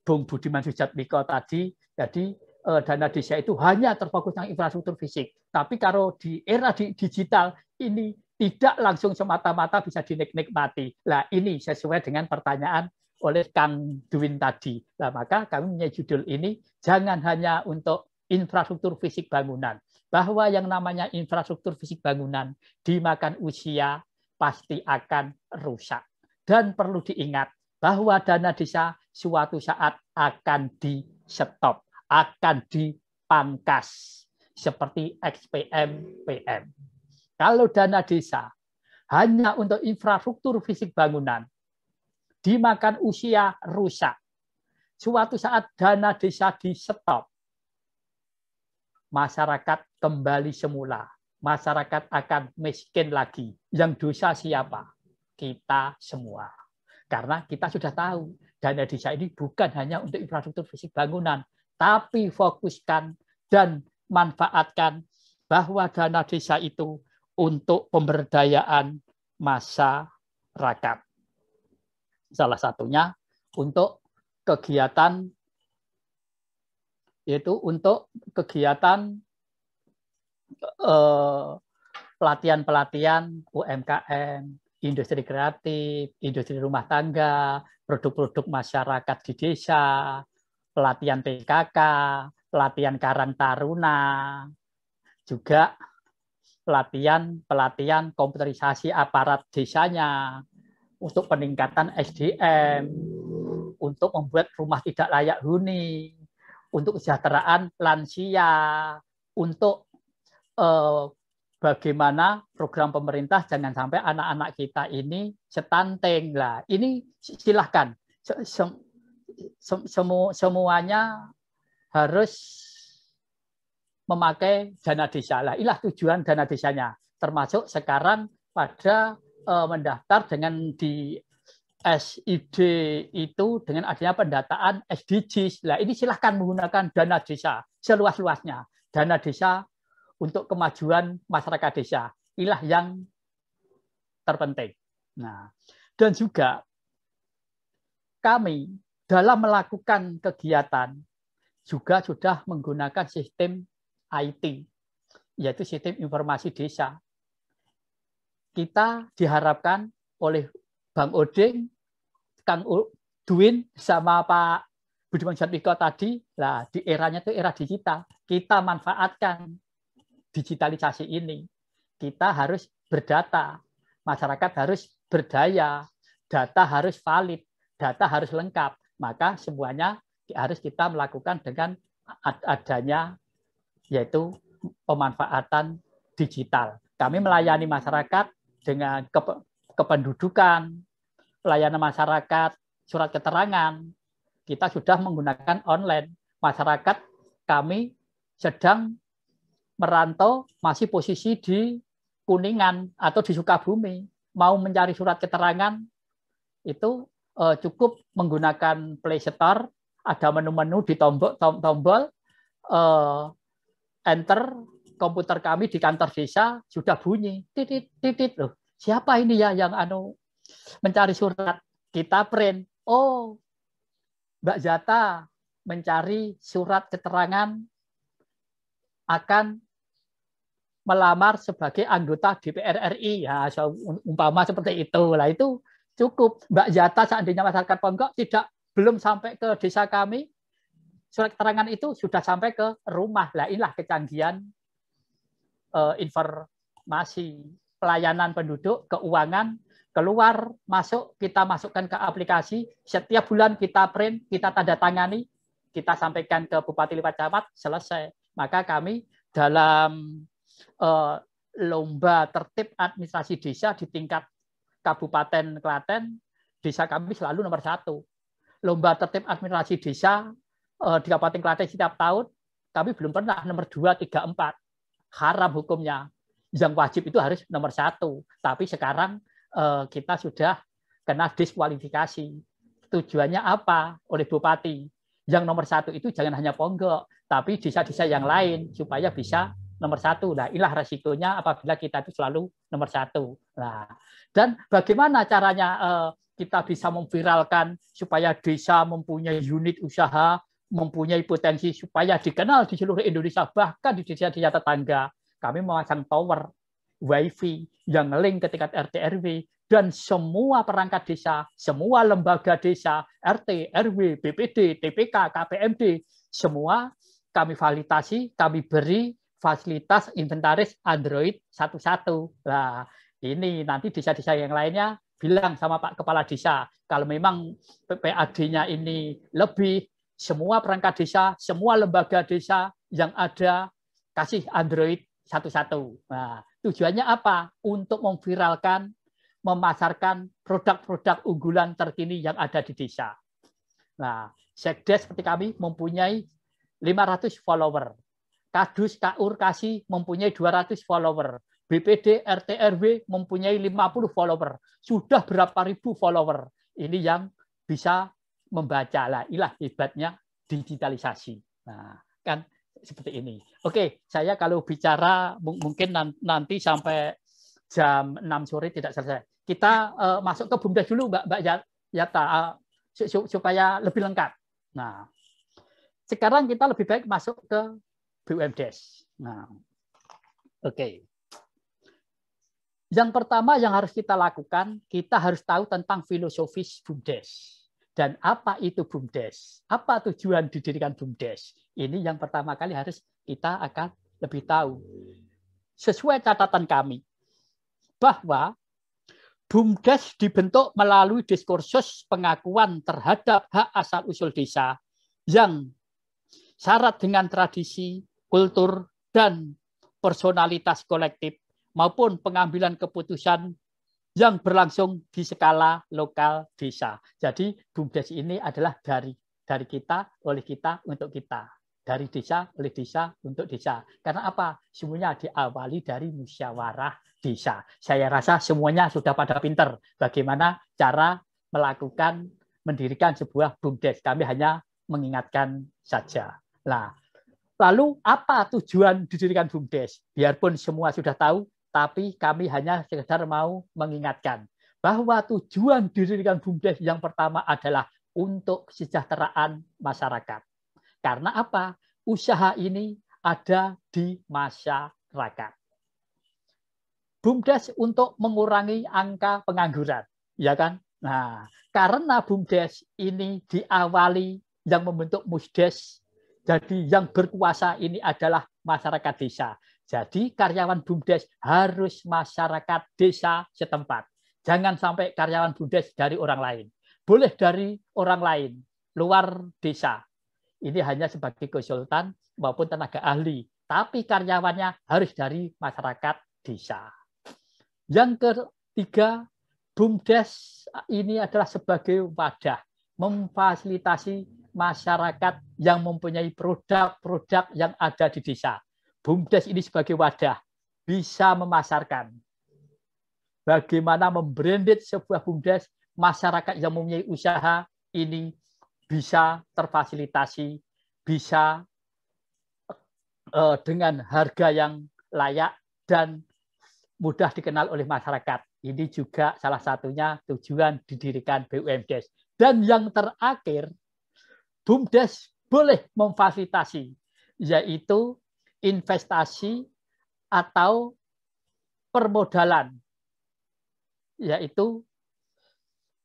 S1: Bung Budiman Sujatmiko tadi. Jadi dana desa itu hanya terfokus dengan infrastruktur fisik. Tapi kalau di era digital ini tidak langsung semata-mata bisa dinikmati. Nah, ini sesuai dengan pertanyaan oleh Kang Duwin tadi. Nah, maka kami punya judul ini, jangan hanya untuk infrastruktur fisik bangunan. Bahwa yang namanya infrastruktur fisik bangunan dimakan usia pasti akan rusak. Dan perlu diingat bahwa dana desa suatu saat akan di-stop, akan dipangkas. Seperti XPM, PM. Kalau dana desa hanya untuk infrastruktur fisik bangunan, dimakan usia rusak. Suatu saat dana desa di-stop, masyarakat kembali semula. Masyarakat akan miskin lagi. Yang dosa siapa? Kita semua. Karena kita sudah tahu, dana desa ini bukan hanya untuk infrastruktur fisik bangunan, tapi fokuskan dan manfaatkan bahwa dana desa itu untuk pemberdayaan masyarakat. Salah satunya untuk kegiatan, yaitu untuk kegiatan pelatihan-pelatihan UMKM, industri kreatif, industri rumah tangga, produk-produk masyarakat di desa, pelatihan PKK, pelatihan Karang Taruna, juga pelatihan komputerisasi aparat desanya, untuk peningkatan SDM, untuk membuat rumah tidak layak huni, untuk kesejahteraan lansia, untuk bagaimana program pemerintah jangan sampai anak-anak kita ini stunting lah. Ini silahkan semuanya harus memakai dana desa lah. Inilah tujuan dana desanya. Termasuk sekarang pada mendaftar dengan di SID itu dengan adanya pendataan SDGs. Nah, ini silahkan menggunakan dana desa seluas-luasnya. Dana desa untuk kemajuan masyarakat desa. Inilah yang terpenting. Nah, dan juga kami dalam melakukan kegiatan juga sudah menggunakan sistem IT, yaitu sistem informasi desa. Kita diharapkan oleh Bang Oding, Kang Duin, sama Pak Budiman Sujatmiko tadi, lah di eranya itu era digital. Kita manfaatkan digitalisasi ini. Kita harus berdata, masyarakat harus berdaya, data harus valid, data harus lengkap. Maka semuanya harus kita melakukan dengan adanya yaitu pemanfaatan digital. Kami melayani masyarakat dengan kependudukan, pelayanan masyarakat, surat keterangan, kita sudah menggunakan online. Masyarakat kami sedang merantau, masih posisi di Kuningan atau di Sukabumi, mau mencari surat keterangan, itu cukup menggunakan Play Store, ada menu-menu di tombol, enter, komputer kami di kantor desa sudah bunyi, titit, loh. Siapa ini ya yang mencari surat? Kita print. Oh, Mbak Zata mencari surat keterangan akan melamar sebagai anggota DPR RI. Ya, umpama seperti itu. Lah itu cukup. Mbak Zata seandainya masyarakat Ponggok belum sampai ke desa kami, surat keterangan itu sudah sampai ke rumah. Lah inilah kecanggihan informasi pelayanan penduduk, keuangan, keluar, masuk, kita masukkan ke aplikasi, setiap bulan kita print, kita tanda tangani, kita sampaikan ke Bupati Lipat Camat, selesai. Maka kami dalam lomba tertib administrasi desa di tingkat Kabupaten Klaten, desa kami selalu nomor 1. Lomba tertib administrasi desa di Kabupaten Klaten setiap tahun, kami belum pernah nomor 2, 3, 4. Haram hukumnya. Yang wajib itu harus nomor 1. Tapi sekarang kita sudah kena diskualifikasi. Tujuannya apa oleh Bupati? Yang nomor 1 itu jangan hanya Ponggok, tapi desa-desa yang lain supaya bisa nomor 1. Nah, inilah resikonya apabila kita itu selalu nomor 1. Nah, dan bagaimana caranya kita bisa memviralkan supaya desa mempunyai unit usaha, mempunyai potensi supaya dikenal di seluruh Indonesia, bahkan di desa-desa tetangga. Kami memasang tower, wifi yang link ke tingkat RT RW, dan semua perangkat desa, semua lembaga desa, RT, RW, BPD, TPK, KPMD, semua kami validasi, kami beri fasilitas inventaris Android 1.1. Nah, ini nanti desa-desa yang lainnya bilang sama Pak Kepala Desa, kalau memang PPAD-nya ini lebih, semua perangkat desa, semua lembaga desa yang ada kasih Android 1.1. Nah, tujuannya apa? Untuk memviralkan, memasarkan produk-produk unggulan terkini yang ada di desa. Nah, Sekdes seperti kami mempunyai 500 follower. Kadus, KUR, Kasih mempunyai 200 follower. BPD, RT, RW mempunyai 50 follower. Sudah berapa ribu follower. Ini yang bisa membaca. Lah, inilah hebatnya digitalisasi. Nah, kan seperti ini. Oke, saya kalau bicara mungkin nanti sampai jam 6 sore tidak selesai. Kita masuk ke BUMDes dulu, Mbak Yata, supaya lebih lengkap. Nah, sekarang kita lebih baik masuk ke BUMDes. Nah, oke. Yang pertama yang harus kita lakukan, kita harus tahu tentang filosofis BUMDes. Dan apa itu BUMDes? Apa tujuan didirikan BUMDes? Ini yang pertama kali harus kita akan lebih tahu. sesuai catatan kami bahwa BUMDes dibentuk melalui diskursus pengakuan terhadap hak asal-usul desa yang syarat dengan tradisi, kultur, dan personalitas kolektif maupun pengambilan keputusan yang berlangsung di skala lokal desa. Jadi BUMDes ini adalah dari kita, oleh kita, untuk kita. Dari desa, oleh desa, untuk desa. Karena apa? Semuanya diawali dari musyawarah desa. Saya rasa semuanya sudah pada pinter bagaimana cara mendirikan sebuah BUMDes. Kami hanya mengingatkan saja. Nah, lalu apa tujuan didirikan BUMDes? Biarpun semua sudah tahu, tapi kami hanya sekedar mau mengingatkan bahwa tujuan didirikan BUMDes yang pertama adalah untuk kesejahteraan masyarakat. Karena apa? Usaha ini ada di masyarakat. BUMDes untuk mengurangi angka pengangguran, ya kan? Nah, karena BUMDes ini diawali yang membentuk MUSDes, jadi yang berkuasa ini adalah masyarakat desa. Jadi karyawan BUMDes harus masyarakat desa setempat. Jangan sampai karyawan BUMDes dari orang lain. Boleh dari orang lain, luar desa. Ini hanya sebagai konsultan maupun tenaga ahli. Tapi karyawannya harus dari masyarakat desa. Yang ketiga, BUMDes ini adalah sebagai wadah memfasilitasi masyarakat yang mempunyai produk-produk yang ada di desa. BUMDes ini sebagai wadah bisa memasarkan. Bagaimana membranded sebuah BUMDes, masyarakat yang mempunyai usaha ini bisa terfasilitasi, bisa dengan harga yang layak dan mudah dikenal oleh masyarakat. Ini juga salah satunya tujuan didirikan BUMDes. Dan yang terakhir, BUMDes boleh memfasilitasi, yaitu investasi atau permodalan, yaitu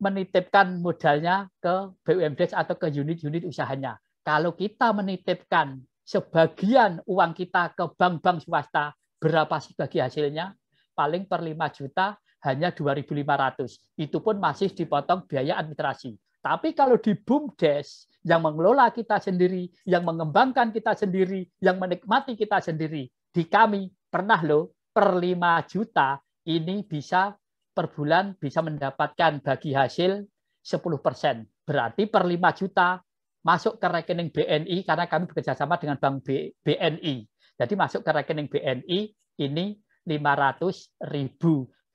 S1: menitipkan modalnya ke BUMDes atau ke unit-unit usahanya. Kalau kita menitipkan sebagian uang kita ke bank-bank swasta, berapa sih bagi hasilnya? Paling per 5 juta hanya 2.500. Itu pun masih dipotong biaya administrasi. Tapi kalau di BUMDes yang mengelola kita sendiri, yang mengembangkan kita sendiri, yang menikmati kita sendiri, di kami pernah loh per 5 juta ini bisa per bulan bisa mendapatkan bagi hasil 10%. Berarti per 5 juta masuk ke rekening BNI karena kami bekerja sama dengan Bank BNI. Jadi masuk ke rekening BNI ini 500.000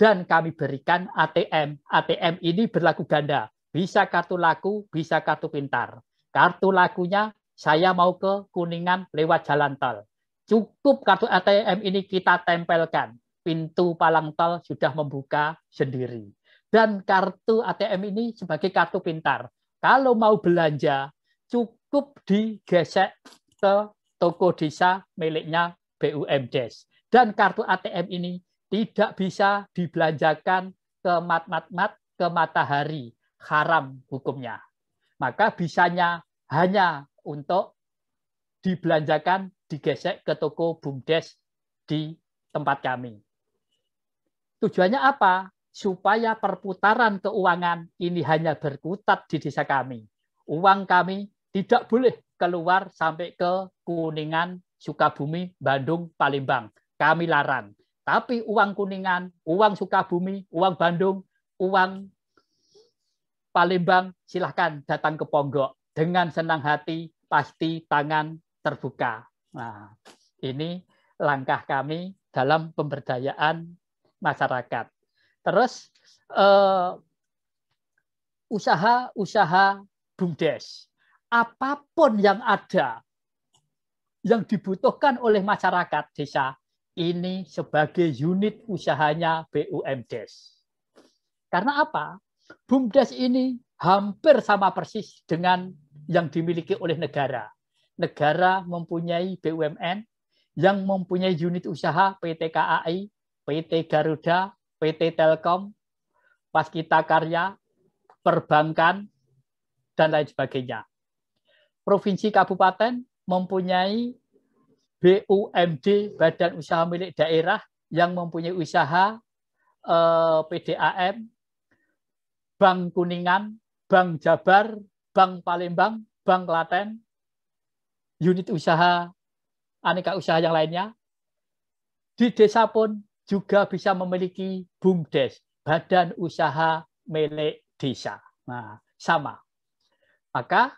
S1: dan kami berikan ATM. ATM ini berlaku ganda. Bisa kartu laku, bisa kartu pintar. Kartu lakunya saya mau ke Kuningan lewat jalan tol. Cukup kartu ATM ini kita tempelkan. Pintu palang tol sudah membuka sendiri. Dan kartu ATM ini sebagai kartu pintar. Kalau mau belanja, cukup digesek ke toko desa miliknya BUMDes. Dan kartu ATM ini tidak bisa dibelanjakan ke mat-mat-mat, ke matahari. Haram hukumnya. Maka bisanya hanya untuk dibelanjakan, digesek ke toko BUMDes di tempat kami. Tujuannya apa? Supaya perputaran keuangan ini hanya berkutat di desa kami. Uang kami tidak boleh keluar sampai ke Kuningan, Sukabumi, Bandung, Palembang. Kami larang. Tapi uang Kuningan, uang Sukabumi, uang Bandung, uang Palembang, silahkan datang ke Ponggok. Dengan senang hati, pasti tangan terbuka. Nah, ini langkah kami dalam pemberdayaan masyarakat. Terus usaha-usaha BUMDes, apapun yang ada yang dibutuhkan oleh masyarakat desa, ini sebagai unit usahanya BUMDes. Karena apa? BUMDes ini hampir sama persis dengan yang dimiliki oleh negara. Negara mempunyai BUMN yang mempunyai unit usaha PT KAI, PT Garuda, PT Telkom, Waskita Karya, perbankan, dan lain sebagainya. Provinsi kabupaten mempunyai BUMD, Badan Usaha Milik Daerah, yang mempunyai usaha PDAM, Bank Kuningan, Bank Jabar, Bank Palembang, Bank Klaten, unit usaha, aneka usaha yang lainnya. Di desa pun juga bisa memiliki BUMDes, Badan Usaha Milik Desa. Nah, sama. Maka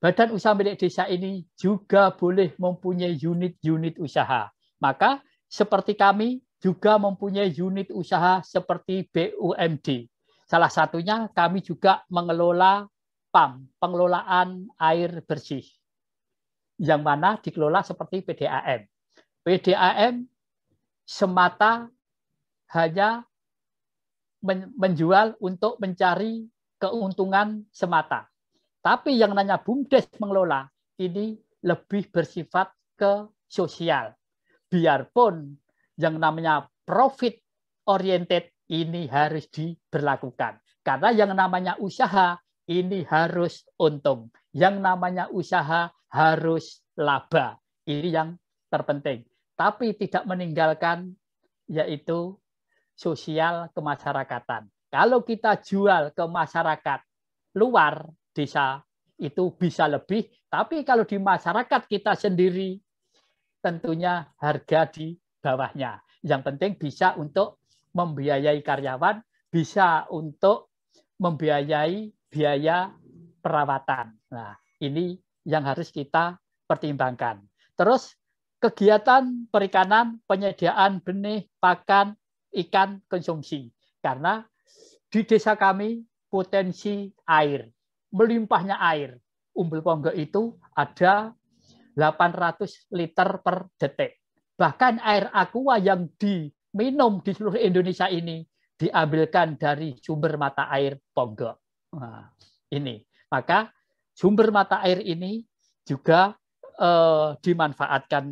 S1: Badan Usaha Milik Desa ini juga boleh mempunyai unit-unit usaha. Maka seperti kami juga mempunyai unit usaha seperti BUMD. Salah satunya kami juga mengelola PAM, pengelolaan air bersih, yang mana dikelola seperti PDAM. PDAM semata hanya menjual untuk mencari keuntungan semata. Tapi yang namanya BUMDes mengelola ini lebih bersifat ke sosial. Biarpun yang namanya profit oriented ini harus diberlakukan. Karena yang namanya usaha ini harus untung. Yang namanya usaha harus laba. Ini yang terpenting. Tapi tidak meninggalkan yaitu sosial kemasyarakatan. Kalau kita jual ke masyarakat luar desa itu bisa lebih, tapi kalau di masyarakat kita sendiri tentunya harga di bawahnya. Yang penting bisa untuk membiayai karyawan, bisa untuk membiayai biaya perawatan. Nah, ini yang harus kita pertimbangkan. Terus kegiatan perikanan, penyediaan benih, pakan, ikan konsumsi. Karena di desa kami potensi air, melimpahnya air. Umbul Ponggok itu ada 800 liter per detik. Bahkan air aqua yang diminum di seluruh Indonesia ini diambilkan dari sumber mata air Ponggok. Nah, ini. Maka sumber mata air ini juga dimanfaatkan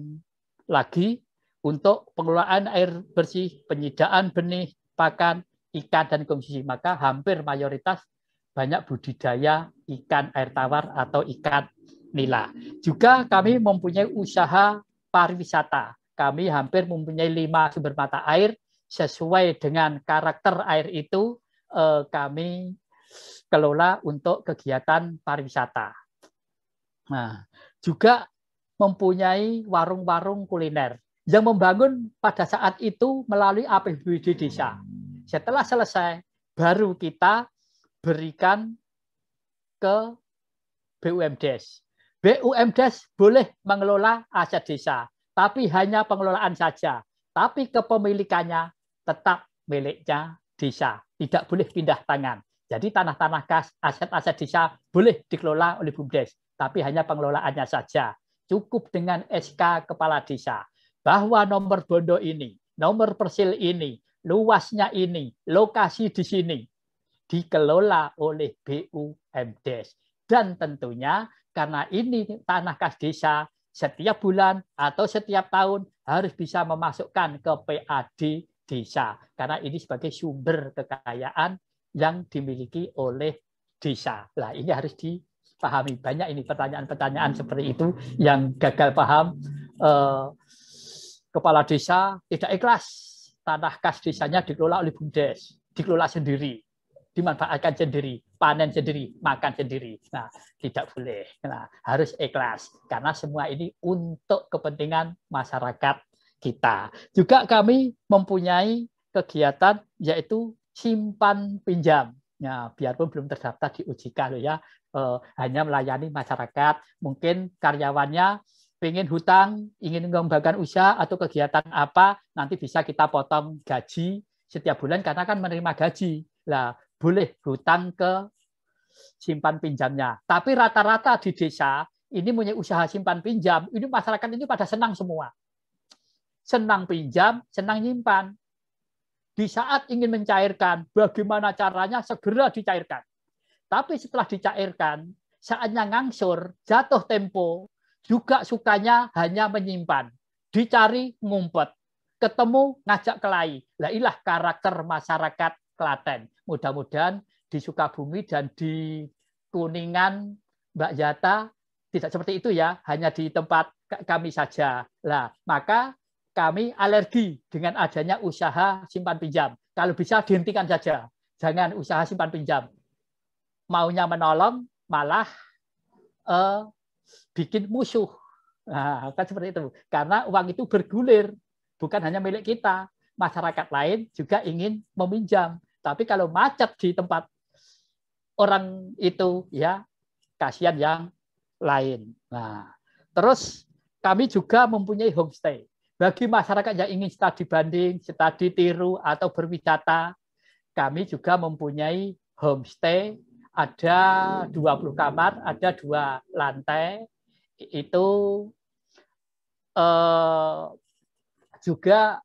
S1: lagi untuk pengelolaan air bersih, penyediaan benih, pakan, ikan, dan konsumsi. Maka hampir mayoritas banyak budidaya ikan air tawar atau ikan nila. Juga kami mempunyai usaha pariwisata. Kami hampir mempunyai 5 sumber mata air. Sesuai dengan karakter air itu, kami kelola untuk kegiatan pariwisata. Nah, juga mempunyai warung-warung kuliner yang membangun pada saat itu melalui APBD desa. Setelah selesai, baru kita berikan ke BUMDes. BUMDes boleh mengelola aset desa, tapi hanya pengelolaan saja. Tapi kepemilikannya tetap miliknya desa, tidak boleh pindah tangan. Jadi tanah-tanah kas, aset-aset desa boleh dikelola oleh BUMDes, tapi hanya pengelolaannya saja. Cukup dengan SK Kepala Desa bahwa nomor bondo ini, nomor persil ini, luasnya ini, lokasi di sini dikelola oleh BUMDes. Dan tentunya karena ini tanah kas desa, setiap bulan atau setiap tahun harus bisa memasukkan ke PAD desa. Karena ini sebagai sumber kekayaan yang dimiliki oleh desa. Nah, ini harus dipahami. Banyak ini pertanyaan-pertanyaan seperti itu yang gagal paham. Kepala desa tidak ikhlas tanah kas desanya dikelola oleh BUMDes, dikelola sendiri, dimanfaatkan sendiri, panen sendiri, makan sendiri. Nah, tidak boleh. Nah, harus ikhlas karena semua ini untuk kepentingan masyarakat kita. Juga kami mempunyai kegiatan yaitu simpan pinjam. Ya, biarpun belum terdaftar di OJK loh ya, hanya melayani masyarakat. Mungkin karyawannya ingin hutang, ingin mengembangkan usaha atau kegiatan apa, nanti bisa kita potong gaji setiap bulan karena kan menerima gaji. Lah, boleh hutang ke simpan pinjamnya. Tapi rata-rata di desa ini punya usaha simpan pinjam, ini masyarakat ini pada senang semua. Senang pinjam, senang nyimpan. Di saat ingin mencairkan, bagaimana caranya segera dicairkan. Tapi setelah dicairkan, saatnya ngangsur, jatuh tempo, juga sukanya hanya menyimpan. Dicari ngumpet, ketemu ngajak kelahi. Lah inilah karakter masyarakat Klaten. Mudah-mudahan di Sukabumi dan di Kuningan, Mbak Yata tidak seperti itu ya, hanya di tempat kami saja. Lah, maka kami alergi dengan adanya usaha simpan pinjam. Kalau bisa dihentikan saja. Jangan usaha simpan pinjam. Maunya menolong, malah bikin musuh. Nah, kan seperti itu. Karena uang itu bergulir. Bukan hanya milik kita. Masyarakat lain juga ingin meminjam. Tapi kalau macet di tempat orang itu, ya kasihan yang lain. Nah, terus kami juga mempunyai homestay. Bagi masyarakat yang ingin studi banding, studi tiru, atau berwisata, kami juga mempunyai homestay. Ada 20 kamar, ada 2 lantai. Itu juga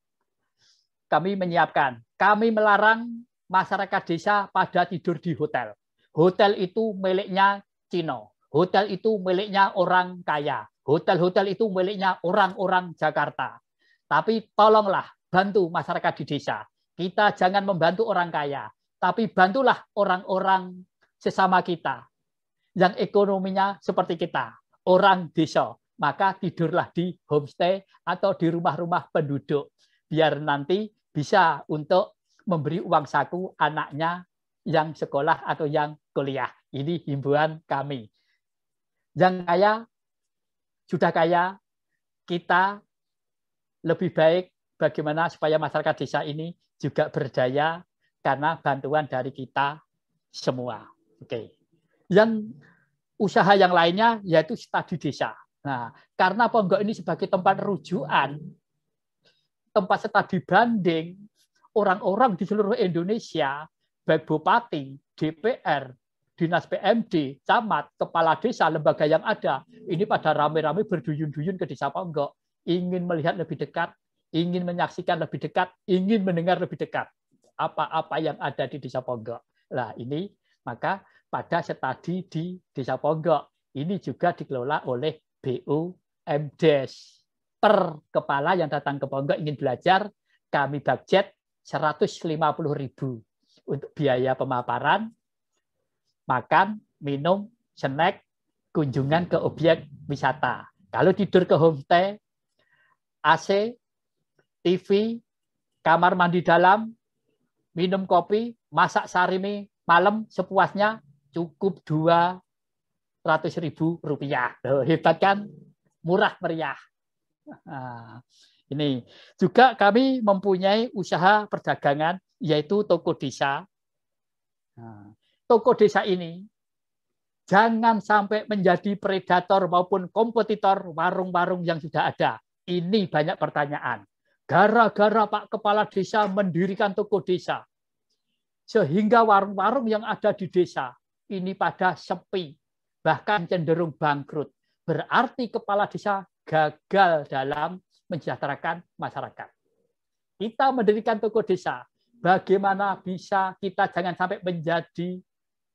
S1: kami menyiapkan. Kami melarang masyarakat desa pada tidur di hotel. Hotel itu miliknya Cina. Hotel itu miliknya orang kaya. Hotel-hotel itu miliknya orang-orang Jakarta. Tapi tolonglah bantu masyarakat di desa. Kita jangan membantu orang kaya, tapi bantulah orang-orang sesama kita yang ekonominya seperti kita, orang desa. Maka tidurlah di homestay atau di rumah-rumah penduduk. Biar nanti bisa untuk memberi uang saku anaknya yang sekolah atau yang kuliah. Ini himbauan kami. Yang kaya, sudah kaya, kita lebih baik bagaimana supaya masyarakat desa ini juga berdaya karena bantuan dari kita semua. Oke. Yang usaha yang lainnya yaitu studi desa. Nah, karena Ponggok ini sebagai tempat rujukan, tempat studi banding, orang-orang di seluruh Indonesia, baik bupati, DPR, dinas PMD, camat, kepala desa, lembaga yang ada, ini pada rame-rame berduyun-duyun ke desa Ponggok, ingin melihat lebih dekat, ingin menyaksikan lebih dekat, ingin mendengar lebih dekat apa-apa yang ada di desa Ponggok. Nah, ini maka pada studi di desa Ponggok ini juga dikelola oleh BUMDes. Per kepala yang datang ke Ponggok ingin belajar, kami budget 150.000 untuk biaya pemaparan, makan, minum, snack, kunjungan ke objek wisata. Kalau tidur ke homestay, AC, TV, kamar mandi dalam, minum kopi, masak sarimi malam sepuasnya, cukup 200.000 rupiah. Hebat kan? Murah meriah. Nah, ini juga kami mempunyai usaha perdagangan, yaitu toko desa. Nah, toko desa ini jangan sampai menjadi predator maupun kompetitor warung-warung yang sudah ada. Ini banyak pertanyaan. Gara-gara Pak Kepala Desa mendirikan toko desa, sehingga warung-warung yang ada di desa ini pada sepi, bahkan cenderung bangkrut. Berarti Kepala Desa gagal dalam mensejahterakan masyarakat. Kita mendirikan toko desa, bagaimana bisa kita jangan sampai menjadi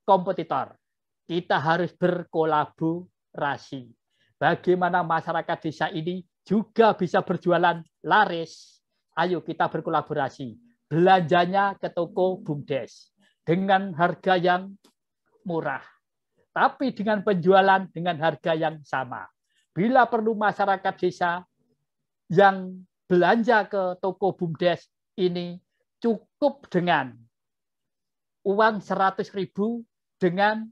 S1: kompetitor. Kita harus berkolaborasi. Bagaimana masyarakat desa ini juga bisa berjualan laris. Ayo kita berkolaborasi. Belanjanya ke toko BUMDes dengan harga yang murah. Tapi dengan penjualan dengan harga yang sama. Bila perlu masyarakat desa yang belanja ke toko BUMDes ini cukup dengan uang 100.000 dengan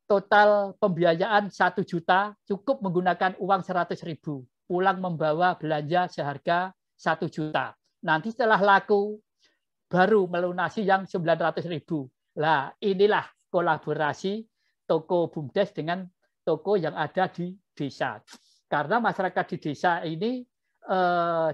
S1: total pembiayaan 1 juta, cukup menggunakan uang 100.000, pulang membawa belanja seharga 1 juta. Nanti setelah laku, baru melunasi yang 900.000. Lah, inilah kolaborasi toko BUMDes dengan toko yang ada di desa. Karena masyarakat di desa ini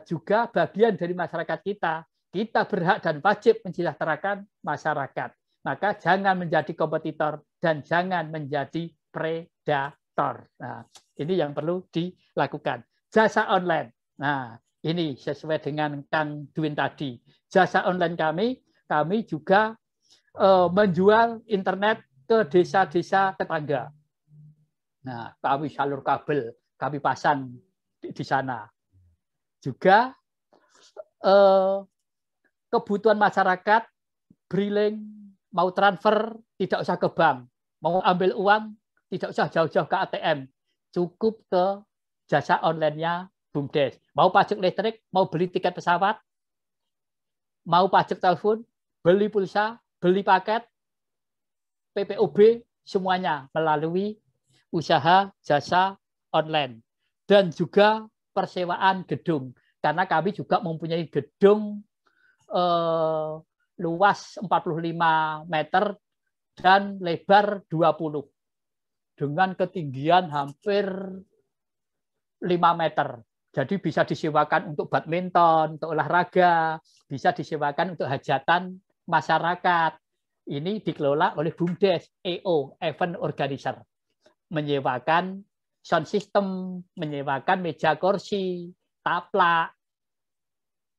S1: juga bagian dari masyarakat kita. Kita berhak dan wajib mensejahterakan masyarakat. Maka jangan menjadi kompetitor dan jangan menjadi predator. Nah, ini yang perlu dilakukan. Jasa online. Nah, ini sesuai dengan Kang Dwin tadi. Jasa online kami juga menjual internet ke desa-desa tetangga. Nah, kami salur kabel, kami pasang di sana. Juga kebutuhan masyarakat, briling, mau transfer, tidak usah ke bank. Mau ambil uang, tidak usah jauh-jauh ke ATM. Cukup ke jasa online-nya BUMDes. Mau pajak listrik, mau beli tiket pesawat, mau pajak telepon, beli pulsa, beli paket, PPOB, semuanya melalui usaha jasa online. Dan juga persewaan gedung. Karena kami juga mempunyai gedung luas 45 meter dan lebar 20 dengan ketinggian hampir 5 meter. Jadi bisa disewakan untuk badminton, untuk olahraga, bisa disewakan untuk hajatan masyarakat. Ini dikelola oleh BUMDes, EO, Event Organizer. Menyewakan sound system, menyewakan meja kursi, taplak,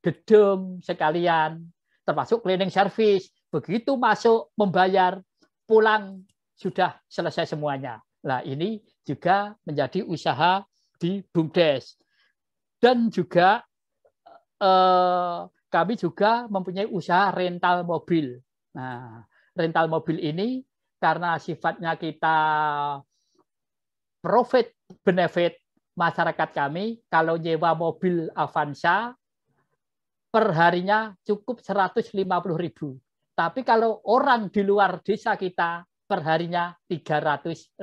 S1: gedung sekalian, termasuk cleaning service. Begitu masuk membayar, pulang sudah selesai semuanya. Nah, ini juga menjadi usaha di BUMDes. Dan juga kami juga mempunyai usaha rental mobil. Nah, rental mobil ini karena sifatnya kita profit benefit masyarakat kami, kalau nyewa mobil Avanza per harinya cukup 150.000. Tapi kalau orang di luar desa kita perharinya 300.000.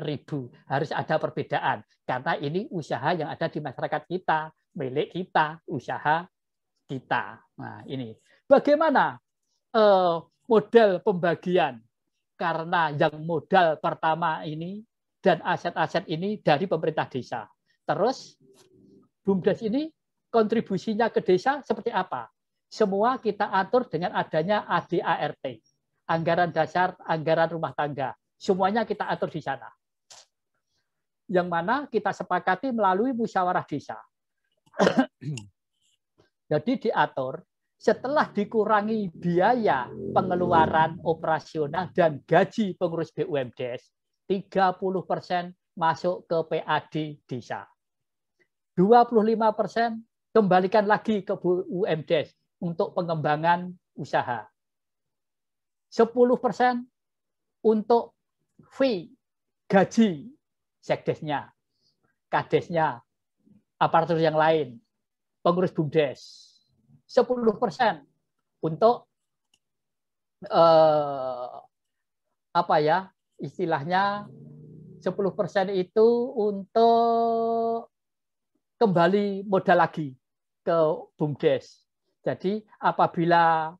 S1: Harus ada perbedaan karena ini usaha yang ada di masyarakat kita, milik kita, usaha kita. Nah, ini bagaimana model pembagian, karena yang modal pertama ini dan aset-aset ini dari pemerintah desa. Terus BUMDes ini kontribusinya ke desa seperti apa? Semua kita atur dengan adanya ADART, anggaran dasar, anggaran rumah tangga. Semuanya kita atur di sana. Yang mana kita sepakati melalui musyawarah desa. Jadi diatur setelah dikurangi biaya pengeluaran operasional dan gaji pengurus BUMDes, 30% masuk ke PAD desa. 25% kembalikan lagi ke BUMDes untuk pengembangan usaha. 10% untuk fee gaji sekdesnya, kadesnya, aparatur yang lain, pengurus BUMDes. 10% untuk apa ya istilahnya, 10% itu untuk kembali modal lagi ke BUMDes. Jadi apabila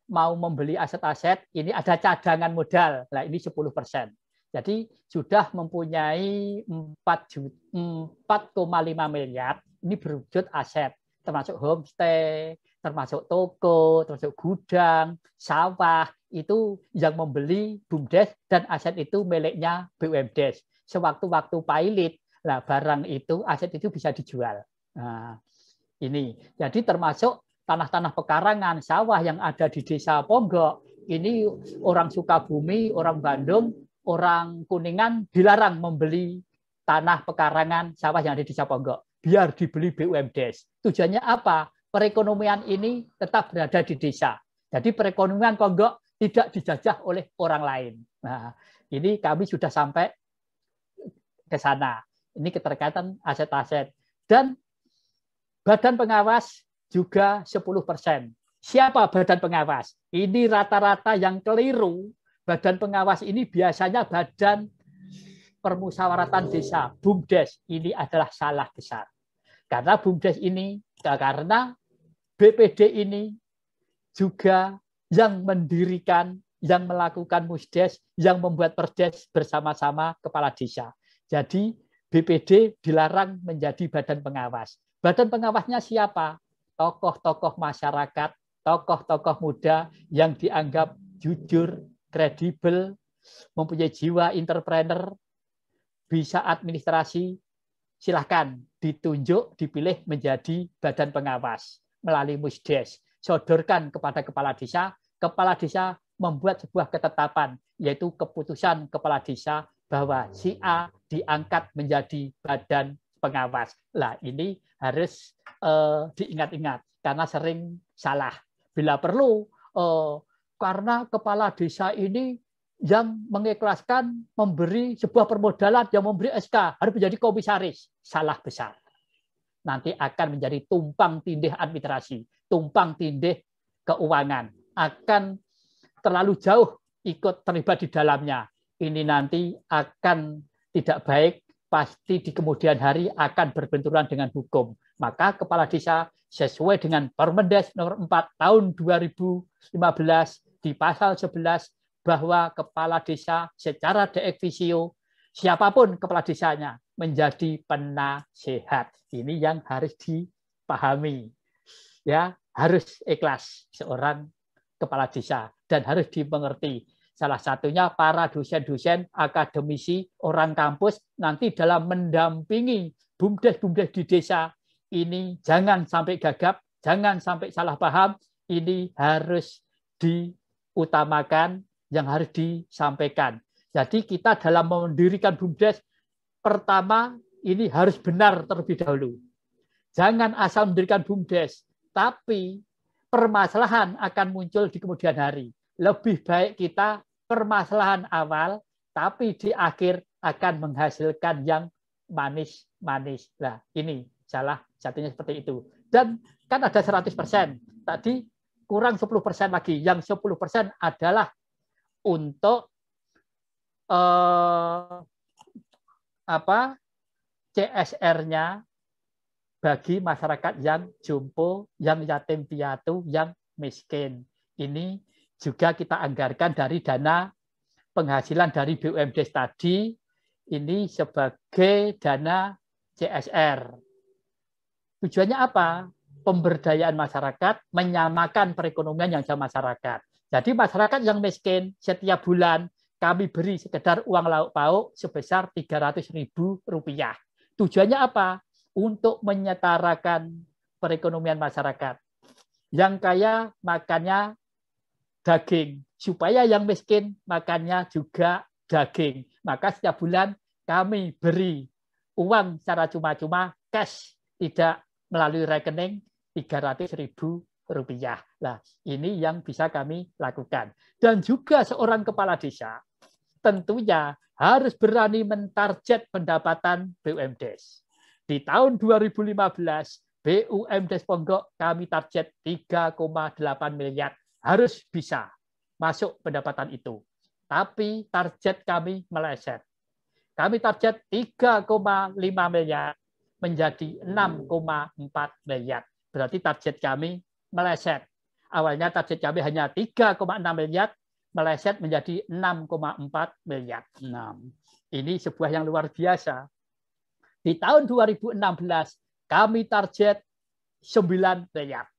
S1: mau membeli aset-aset, ini ada cadangan modal. Nah, ini 10%. Jadi sudah mempunyai 4,5 miliar. Ini berwujud aset, termasuk homestay, termasuk toko, termasuk gudang, sawah. Itu yang membeli BUMDes dan aset itu miliknya BUMDes. Sewaktu-waktu pilot, nah barang itu, aset itu bisa dijual. Nah, ini. Jadi termasuk tanah-tanah pekarangan, sawah yang ada di Desa Ponggok, ini orang Sukabumi, orang Bandung, orang Kuningan dilarang membeli tanah pekarangan sawah yang ada di Desa Ponggok. Biar dibeli BUMDes. Tujuannya apa? Perekonomian ini tetap berada di desa. Jadi perekonomian Ponggok tidak dijajah oleh orang lain. Nah, ini kami sudah sampai ke sana. Ini keterkaitan aset-aset. Dan badan pengawas juga 10%. Siapa badan pengawas? Ini rata-rata yang keliru. Badan pengawas ini biasanya badan permusyawaratan desa, BUMDes. Ini adalah salah besar. Karena BUMDes ini, karena BPD ini juga yang mendirikan, yang melakukan musdes, yang membuat perdes bersama-sama kepala desa. Jadi BPD dilarang menjadi badan pengawas. Badan pengawasnya siapa? Tokoh-tokoh masyarakat, tokoh-tokoh muda yang dianggap jujur, kredibel, mempunyai jiwa entrepreneur, bisa administrasi, silahkan ditunjuk, dipilih menjadi badan pengawas melalui musdes. Sodorkan kepada kepala desa membuat sebuah ketetapan, yaitu keputusan kepala desa bahwa si A diangkat menjadi badan pengawas. Lah ini harus diingat-ingat karena sering salah. Bila perlu karena kepala desa ini yang mengikhlaskan memberi sebuah permodalan, yang memberi SK harus menjadi komisaris. Salah besar. nanti akan menjadi tumpang tindih administrasi, tumpang tindih keuangan, akan terlalu jauh ikut terlibat di dalamnya. Ini nanti akan tidak baik, pasti di kemudian hari akan berbenturan dengan hukum. Maka kepala desa sesuai dengan Permendes nomor 4 tahun 2015 di pasal 11 bahwa kepala desa secara de officio siapapun kepala desanya menjadi penasehat. Ini yang harus dipahami. Ya, harus ikhlas seorang kepala desa dan harus dimengerti. Salah satunya para dosen-dosen, akademisi, orang kampus nanti dalam mendampingi bumdes-bumdes di desa ini jangan sampai gagap, jangan sampai salah paham. Ini harus diutamakan, yang harus disampaikan. Jadi kita dalam mendirikan bumdes, pertama ini harus benar terlebih dahulu. Jangan asal mendirikan bumdes, tapi permasalahan akan muncul di kemudian hari. Lebih baik kita permasalahan awal, tapi di akhir akan menghasilkan yang manis-manis. Nah, ini salah satunya seperti itu. Dan kan ada 100%. Tadi kurang 10% lagi. Yang 10% adalah untuk CSR-nya bagi masyarakat yang jompo, yang yatim piatu, yang miskin. Ini juga kita anggarkan dari dana penghasilan dari BUMDes tadi, ini sebagai dana CSR. Tujuannya apa? Pemberdayaan masyarakat, menyamakan perekonomian yang sama masyarakat. Jadi masyarakat yang miskin setiap bulan kami beri sekedar uang lauk pauk sebesar Rp300.000. Tujuannya apa? Untuk menyetarakan perekonomian masyarakat. Yang kaya makannya daging, supaya yang miskin makannya juga daging. Maka setiap bulan kami beri uang secara cuma-cuma, cash, tidak melalui rekening, Rp300.000. Nah, ini yang bisa kami lakukan. Dan juga seorang kepala desa tentunya harus berani mentarget pendapatan BUMDes. Di tahun 2015, BUMDes Ponggok kami target 3,8 miliar. Harus bisa masuk pendapatan itu. Tapi target kami meleset. Kami target 3,5 miliar menjadi 6,4 miliar. Berarti target kami meleset. Awalnya target kami hanya 3,6 miliar, meleset menjadi 6,4 miliar. Nah, ini sebuah yang luar biasa. Di tahun 2016, kami target 9 miliar.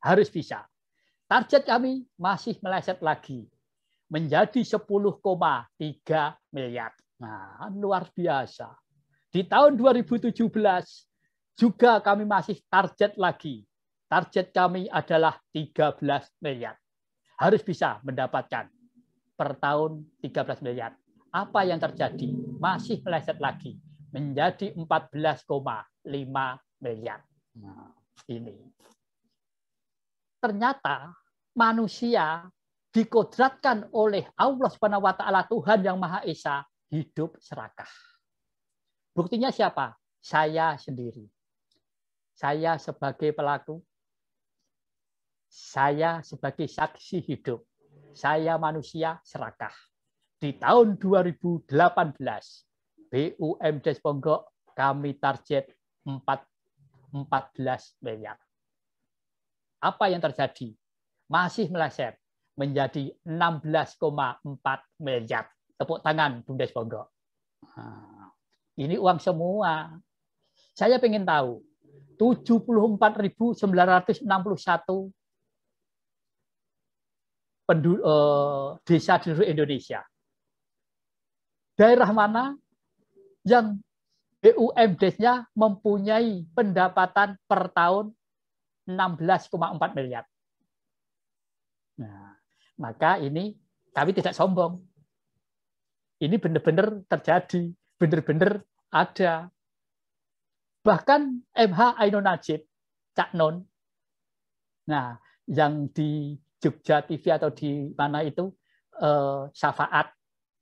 S1: Harus bisa. Target kami masih meleset lagi. Menjadi 10,3 miliar. Nah, luar biasa. Di tahun 2017, juga kami masih target lagi. Target kami adalah 13 miliar. Harus bisa mendapatkan per tahun 13 miliar. Apa yang terjadi? Masih meleset lagi. Menjadi 14,5 miliar. Nah, ini. Ternyata manusia dikodratkan oleh Allah Subhanahu wa taala, Tuhan yang Maha Esa, hidup serakah. Buktinya siapa? Saya sendiri. Saya sebagai pelaku, saya sebagai saksi hidup. Saya manusia serakah. Di tahun 2018, BUMDes Ponggok kami target 14 miliar. Apa yang terjadi? Masih meleset menjadi 16,4 miliar. Tepuk tangan BUMDes Ponggok. Nah, ini uang semua. Saya ingin tahu, 74.961 desa di seluruh Indonesia. Daerah mana yang BUMDes-nya mempunyai pendapatan per tahun 16,4 miliar? Nah, maka ini kami tidak sombong. Ini benar-benar terjadi, benar-benar ada. Bahkan MH Ainun Najib, Cak Non, nah yang di Jogja TV atau di mana itu syafaat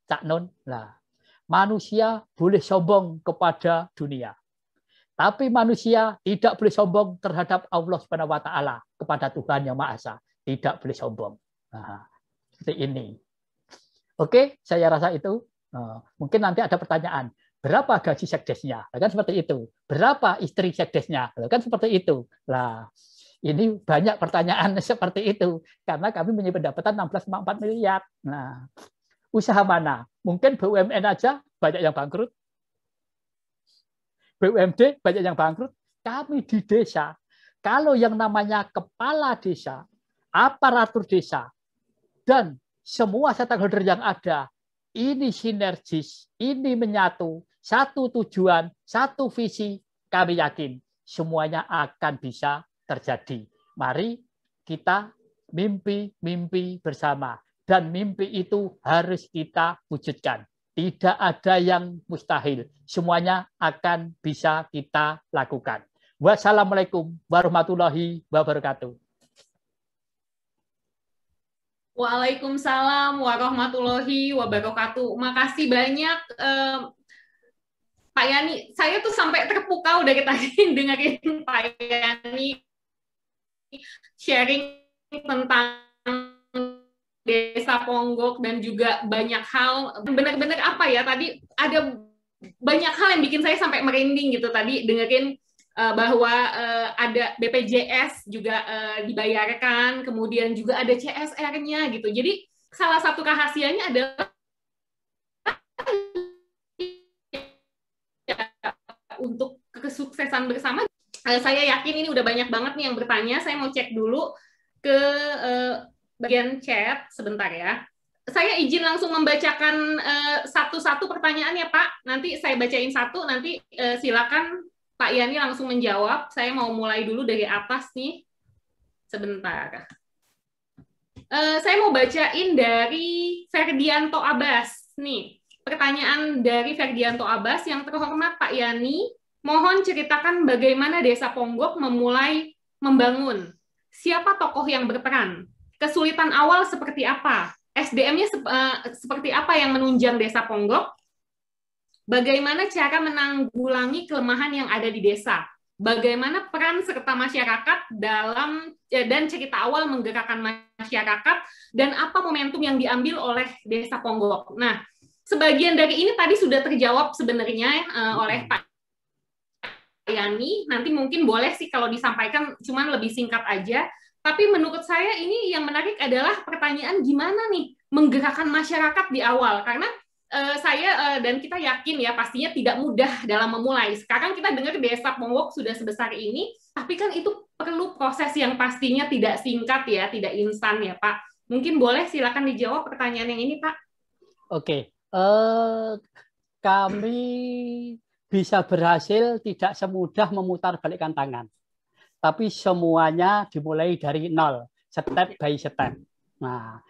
S1: Cak Non, nah manusia boleh sombong kepada dunia. Tapi manusia tidak boleh sombong terhadap Allah Subhanahu wa taala, kepada Tuhan Yang Maha Esa. Tidak boleh sombong. Nah, seperti ini. Oke, saya rasa itu. Mungkin nanti ada pertanyaan. Berapa gaji sekdesnya? Kan seperti itu. Berapa istri sekdesnya? Kan seperti itu. Lah, ini banyak pertanyaan seperti itu karena kami punya pendapatan 16,4 miliar. Nah, usaha mana? Mungkin BUMN aja banyak yang bangkrut. BUMD banyak yang bangkrut. Kami di desa, kalau yang namanya kepala desa, aparatur desa, dan semua stakeholder yang ada, ini sinergis, ini menyatu, satu tujuan, satu visi, kami yakin semuanya akan bisa terjadi. Mari kita mimpi-mimpi bersama. Dan mimpi itu harus kita wujudkan. Tidak ada yang mustahil. Semuanya akan bisa kita lakukan. Wassalamualaikum warahmatullahi wabarakatuh.
S2: Waalaikumsalam warahmatullahi wabarakatuh. Makasih banyak Pak Yani. Saya tuh sampai terpukau dari tadi dengerin Pak Yani sharing tentang Desa Ponggok dan juga banyak hal. Benar-benar apa ya, tadi ada banyak hal yang bikin saya sampai merinding gitu tadi dengerin bahwa ada BPJS juga dibayarkan, kemudian juga ada CSR-nya gitu. Jadi salah satu rahasianya adalah untuk kesuksesan bersama. Saya yakin ini udah banyak banget nih yang bertanya. Saya mau cek dulu ke bagian chat sebentar ya. Saya izin langsung membacakan satu-satu pertanyaan ya Pak. Nanti saya bacain satu, nanti silakan Pak Yani langsung menjawab. Saya mau mulai dulu dari atas nih. Sebentar. Saya mau bacain dari Ferdianto Abbas. Nih, pertanyaan dari Ferdianto Abbas. Yang terhormat Pak Yani, mohon ceritakan bagaimana Desa Ponggok memulai membangun. Siapa tokoh yang berperan? Kesulitan awal seperti apa? SDM-nya seperti apa yang menunjang Desa Ponggok? Bagaimana cara menanggulangi kelemahan yang ada di desa? Bagaimana peran serta masyarakat dalam dan cerita awal menggerakkan masyarakat, dan apa momentum yang diambil oleh Desa Ponggok? Nah, sebagian dari ini tadi sudah terjawab sebenarnya oleh Pak Yani. Nanti mungkin boleh sih kalau disampaikan, cuman lebih singkat aja. Tapi menurut saya ini yang menarik adalah pertanyaan gimana nih menggerakkan masyarakat di awal. Karena saya dan kita yakin ya pastinya tidak mudah dalam memulai. Sekarang kita dengar Desa Ponggok sudah sebesar ini, tapi kan itu perlu proses yang pastinya tidak singkat ya, tidak instan ya Pak. Mungkin boleh silakan dijawab pertanyaan yang ini Pak.
S1: Oke, kami bisa berhasil tidak semudah memutarbalikkan tangan. Tapi semuanya dimulai dari nol, step by step. Nah,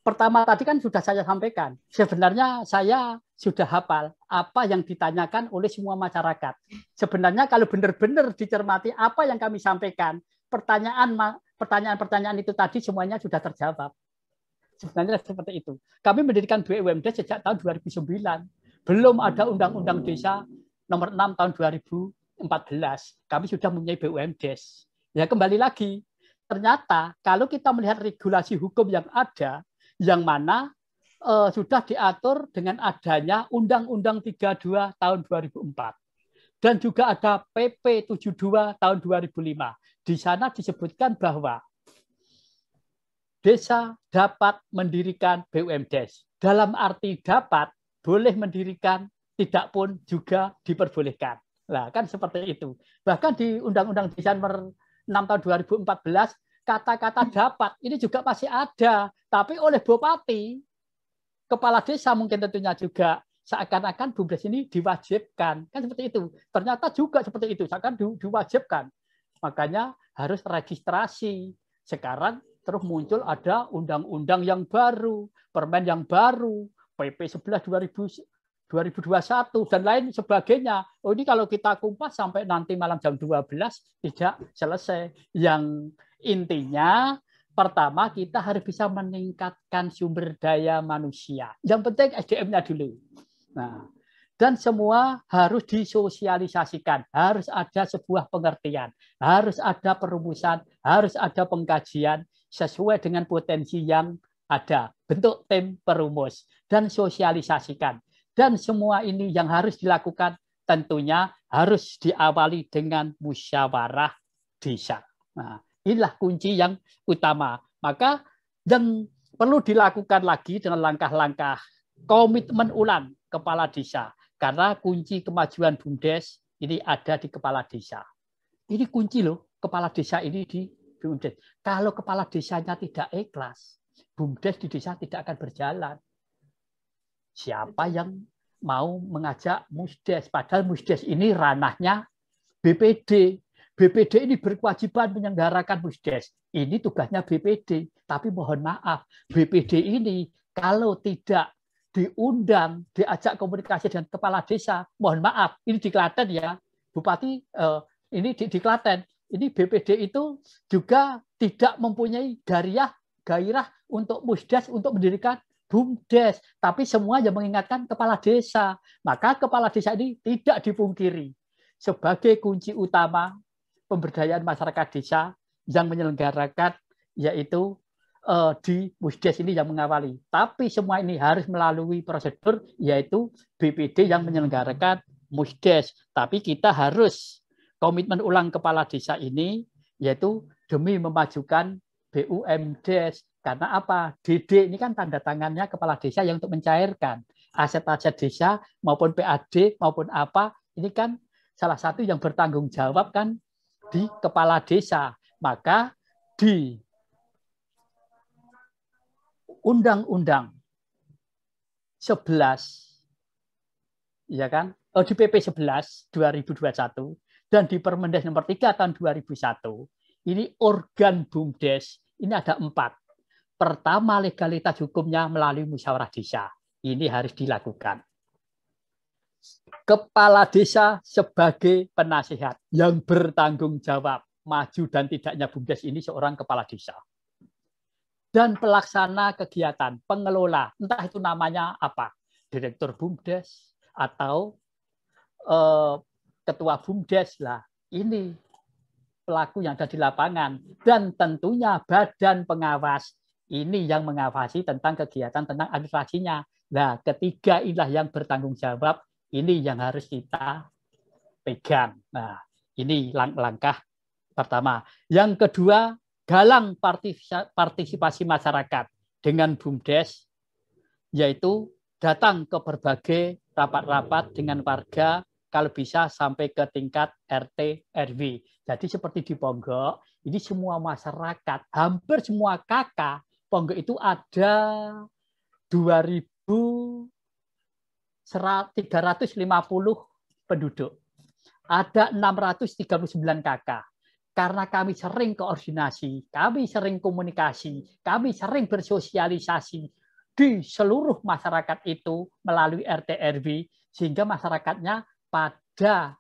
S1: pertama tadi kan sudah saya sampaikan, sebenarnya saya sudah hafal apa yang ditanyakan oleh semua masyarakat. Sebenarnya kalau benar-benar dicermati apa yang kami sampaikan, pertanyaan-pertanyaan itu tadi semuanya sudah terjawab. Sebenarnya seperti itu. Kami mendirikan BUMD sejak tahun 2009. Belum ada Undang-Undang Desa nomor 6 tahun 2014. Kami sudah mempunyai BUMDes. Ya kembali lagi, ternyata kalau kita melihat regulasi hukum yang ada, yang mana sudah diatur dengan adanya Undang-Undang 32 tahun 2004. Dan juga ada PP 72 tahun 2005. Di sana disebutkan bahwa desa dapat mendirikan BUMDes. Dalam arti dapat, boleh mendirikan, tidak pun juga diperbolehkan. Nah, kan seperti itu. Bahkan di Undang-Undang Desa nomor 6 tahun 2014, kata-kata dapat ini juga masih ada. Tapi oleh Bupati, Kepala Desa mungkin tentunya juga seakan-akan BUMDes ini diwajibkan. Kan seperti itu. Ternyata juga seperti itu, seakan diwajibkan. Makanya harus registrasi. Sekarang terus muncul ada undang-undang yang baru, permen yang baru, PP 11 2021 dan lain sebagainya. Oh, ini kalau kita kumpas sampai nanti malam jam 12 tidak selesai. Yang intinya pertama kita harus bisa meningkatkan sumber daya manusia. Yang penting SDM-nya dulu. Nah, Dan semua harus disosialisasikan, harus ada sebuah pengertian, harus ada perumusan, harus ada pengkajian sesuai dengan potensi yang ada. Bentuk tim perumus dan sosialisasikan. Dan semua ini yang harus dilakukan tentunya harus diawali dengan musyawarah desa. Nah, inilah kunci yang utama. Maka yang perlu dilakukan lagi dengan langkah-langkah komitmen ulang kepala desa. Karena kunci kemajuan BUMDes ini ada di kepala desa. Ini kunci loh, kepala desa ini di BUMDes. Kalau kepala desanya tidak ikhlas, BUMDes di desa tidak akan berjalan. Siapa yang mau mengajak MUSDes? Padahal MUSDes ini ranahnya BPD. BPD ini berkewajiban menyelenggarakan MUSDes. Ini tugasnya BPD. Tapi mohon maaf, BPD ini kalau tidak diundang, diajak komunikasi dengan kepala desa, mohon maaf, ini di Klaten ya, Bupati, ini di Klaten, ini BPD itu juga tidak mempunyai gairah untuk MUSDes, untuk mendirikan BUMDes, tapi semua yang mengingatkan kepala desa. Maka kepala desa ini tidak dipungkiri sebagai kunci utama pemberdayaan masyarakat desa yang menyelenggarakan, yaitu di MUSDes ini yang mengawali. Tapi semua ini harus melalui prosedur, yaitu BPD yang menyelenggarakan MUSDes. Tapi kita harus komitmen ulang kepala desa ini, yaitu demi memajukan BUMDes. Karena apa? DD ini kan tanda tangannya kepala desa yang untuk mencairkan aset-aset desa maupun PAD maupun apa, ini kan salah satu yang bertanggung jawab kan di kepala desa. Maka di Undang-Undang 11, ya kan? Di PP 11 2021 dan di Permendes nomor 3 tahun 2001, ini organ BUMDes ini ada 4. Pertama, legalitas hukumnya melalui musyawarah desa. Ini harus dilakukan. Kepala desa sebagai penasihat yang bertanggung jawab maju dan tidaknya BUMDes ini seorang kepala desa. Dan pelaksana kegiatan, pengelola, entah itu namanya apa, direktur BUMDes atau ketua BUMDes lah, ini pelaku yang ada di lapangan. Dan tentunya badan pengawas, ini yang mengawasi tentang kegiatan, tentang administrasinya. Nah, ketiga inilah yang bertanggung jawab, ini yang harus kita pegang. Nah, ini langkah pertama. Yang kedua, galang partisipasi masyarakat dengan BUMDes, yaitu datang ke berbagai rapat-rapat dengan warga, kalau bisa sampai ke tingkat RT RW. Jadi seperti di Ponggok, ini semua masyarakat, hampir semua KK Ponggok itu ada 2.350 penduduk. Ada 639 KK. Karena kami sering koordinasi, kami sering komunikasi, kami sering bersosialisasi di seluruh masyarakat itu melalui RT RW, sehingga masyarakatnya pada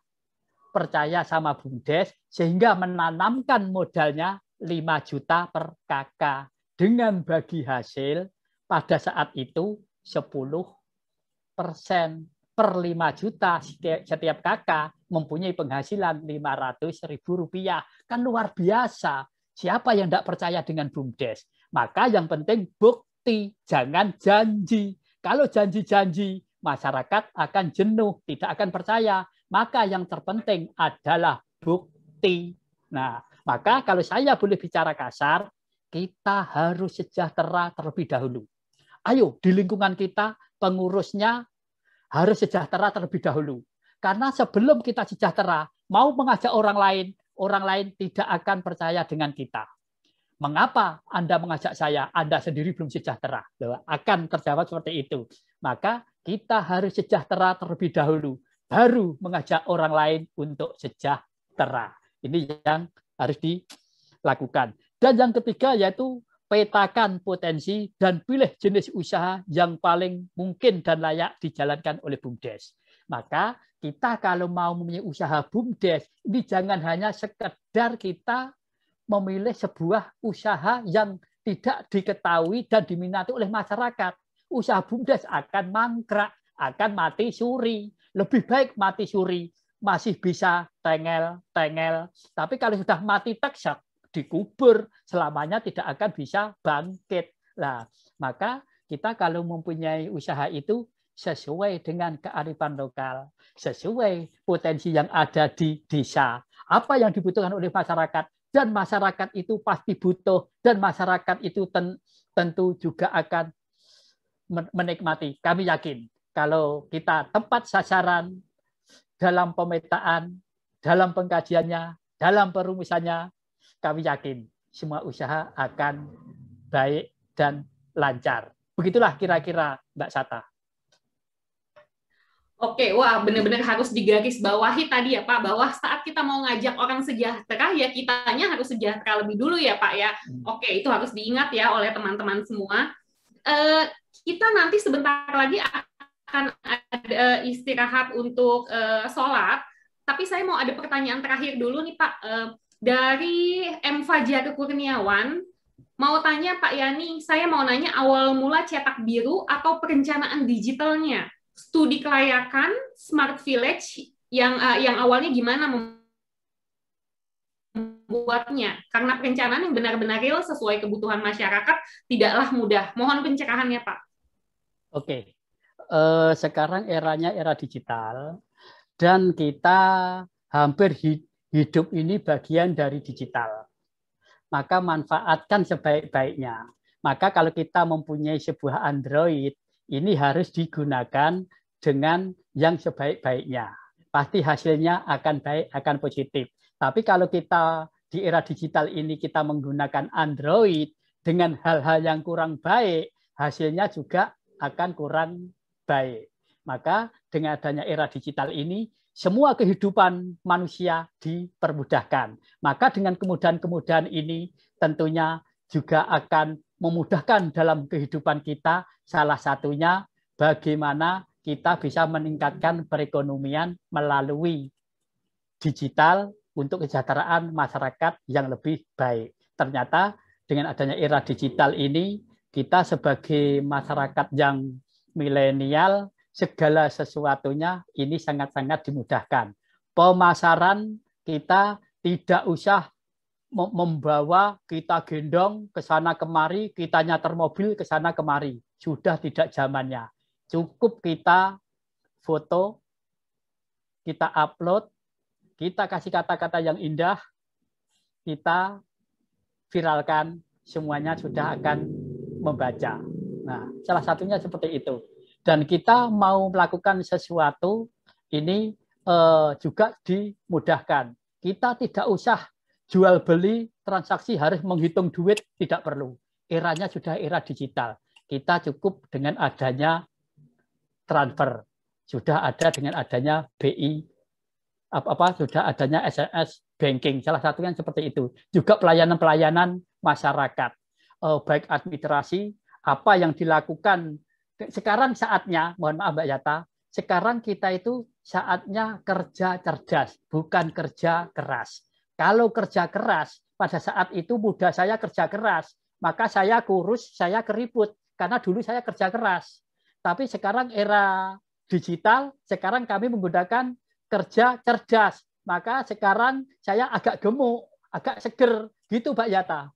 S1: percaya sama BUMDes, sehingga menanamkan modalnya 5 juta per KK. Dengan bagi hasil pada saat itu 10% per 5 juta setiap kakak mempunyai penghasilan Rp500.000. Kan luar biasa. Siapa yang tidak percaya dengan BUMDes? Maka yang penting bukti, jangan janji. Kalau janji-janji, masyarakat akan jenuh, tidak akan percaya. Maka yang terpenting adalah bukti. Nah, maka kalau saya boleh bicara kasar, kita harus sejahtera terlebih dahulu. Ayo, di lingkungan kita, pengurusnya harus sejahtera terlebih dahulu. Karena sebelum kita sejahtera, mau mengajak orang lain tidak akan percaya dengan kita. Mengapa Anda mengajak saya? Anda sendiri belum sejahtera. Akan terjawab seperti itu. Maka kita harus sejahtera terlebih dahulu, baru mengajak orang lain untuk sejahtera. Ini yang harus dilakukan. Dan yang ketiga yaitu petakan potensi dan pilih jenis usaha yang paling mungkin dan layak dijalankan oleh BUMDes. Maka kita kalau mau mempunyai usaha BUMDes, ini jangan hanya sekedar kita memilih sebuah usaha yang tidak diketahui dan diminati oleh masyarakat. Usaha BUMDes akan mangkrak, akan mati suri. lebih baik mati suri, masih bisa tengel. Tapi kalau sudah mati teksak, dikubur, selamanya tidak akan bisa bangkit. Nah, maka kita kalau mempunyai usaha itu sesuai dengan kearifan lokal, sesuai potensi yang ada di desa, apa yang dibutuhkan oleh masyarakat, dan masyarakat itu pasti butuh, dan masyarakat itu tentu juga akan menikmati. Kami yakin kalau kita tepat sasaran dalam pemetaan, dalam pengkajiannya, dalam perumusannya, kami yakin semua usaha akan baik dan lancar. Begitulah kira-kira Mbak Sata.
S2: Oke, wah benar-benar harus digarisbawahi tadi ya Pak, bahwa saat kita mau ngajak orang sejahtera, ya kitanya harus sejahtera lebih dulu ya Pak ya. Oke, itu harus diingat ya oleh teman-teman semua. Kita nanti sebentar lagi akan ada istirahat untuk sholat, tapi saya mau ada pertanyaan terakhir dulu nih Pak. Dari M. Fajar Kurniawan, mau tanya Pak Yani, saya mau nanya awal mula cetak biru atau perencanaan digitalnya? Studi kelayakan Smart Village yang awalnya gimana membuatnya? Karena perencanaan yang benar-benar real sesuai kebutuhan masyarakat tidaklah mudah. Mohon pencerahannya, Pak.
S1: Oke, sekarang eranya era digital dan kita hampir hidup ini bagian dari digital. Maka manfaatkan sebaik-baiknya. Maka kalau kita mempunyai sebuah Android, ini harus digunakan dengan yang sebaik-baiknya. Pasti hasilnya akan baik, akan positif. Tapi kalau kita di era digital ini kita menggunakan Android dengan hal-hal yang kurang baik, hasilnya juga akan kurang baik. Maka dengan adanya era digital ini, semua kehidupan manusia dipermudahkan. Maka dengan kemudahan-kemudahan ini tentunya juga akan memudahkan dalam kehidupan kita, salah satunya bagaimana kita bisa meningkatkan perekonomian melalui digital untuk kesejahteraan masyarakat yang lebih baik. Ternyata dengan adanya era digital ini, kita sebagai masyarakat yang milenial, segala sesuatunya ini sangat-sangat dimudahkan. Pemasaran kita tidak usah membawa, kita gendong ke sana kemari, kita nyater mobil ke sana kemari. Sudah tidak zamannya. Cukup kita foto, kita upload, kita kasih kata-kata yang indah, kita viralkan, semuanya sudah akan membaca. Nah, salah satunya seperti itu. Dan kita mau melakukan sesuatu, ini juga dimudahkan. Kita tidak usah jual beli, transaksi harus menghitung duit, tidak perlu. Eranya sudah era digital. Kita cukup dengan adanya transfer. Sudah ada dengan adanya BI, sudah adanya SMS banking. Salah satunya seperti itu. Juga pelayanan-pelayanan masyarakat. Baik administrasi, apa yang dilakukan. Sekarang saatnya, mohon maaf Mbak Yata, sekarang kita itu saatnya kerja cerdas, bukan kerja keras. Kalau kerja keras, pada saat itu muda saya kerja keras, maka saya kurus, saya keriput, karena dulu saya kerja keras. Tapi sekarang era digital, sekarang kami menggunakan kerja cerdas, maka sekarang saya agak gemuk, agak seger, gitu Mbak Yata.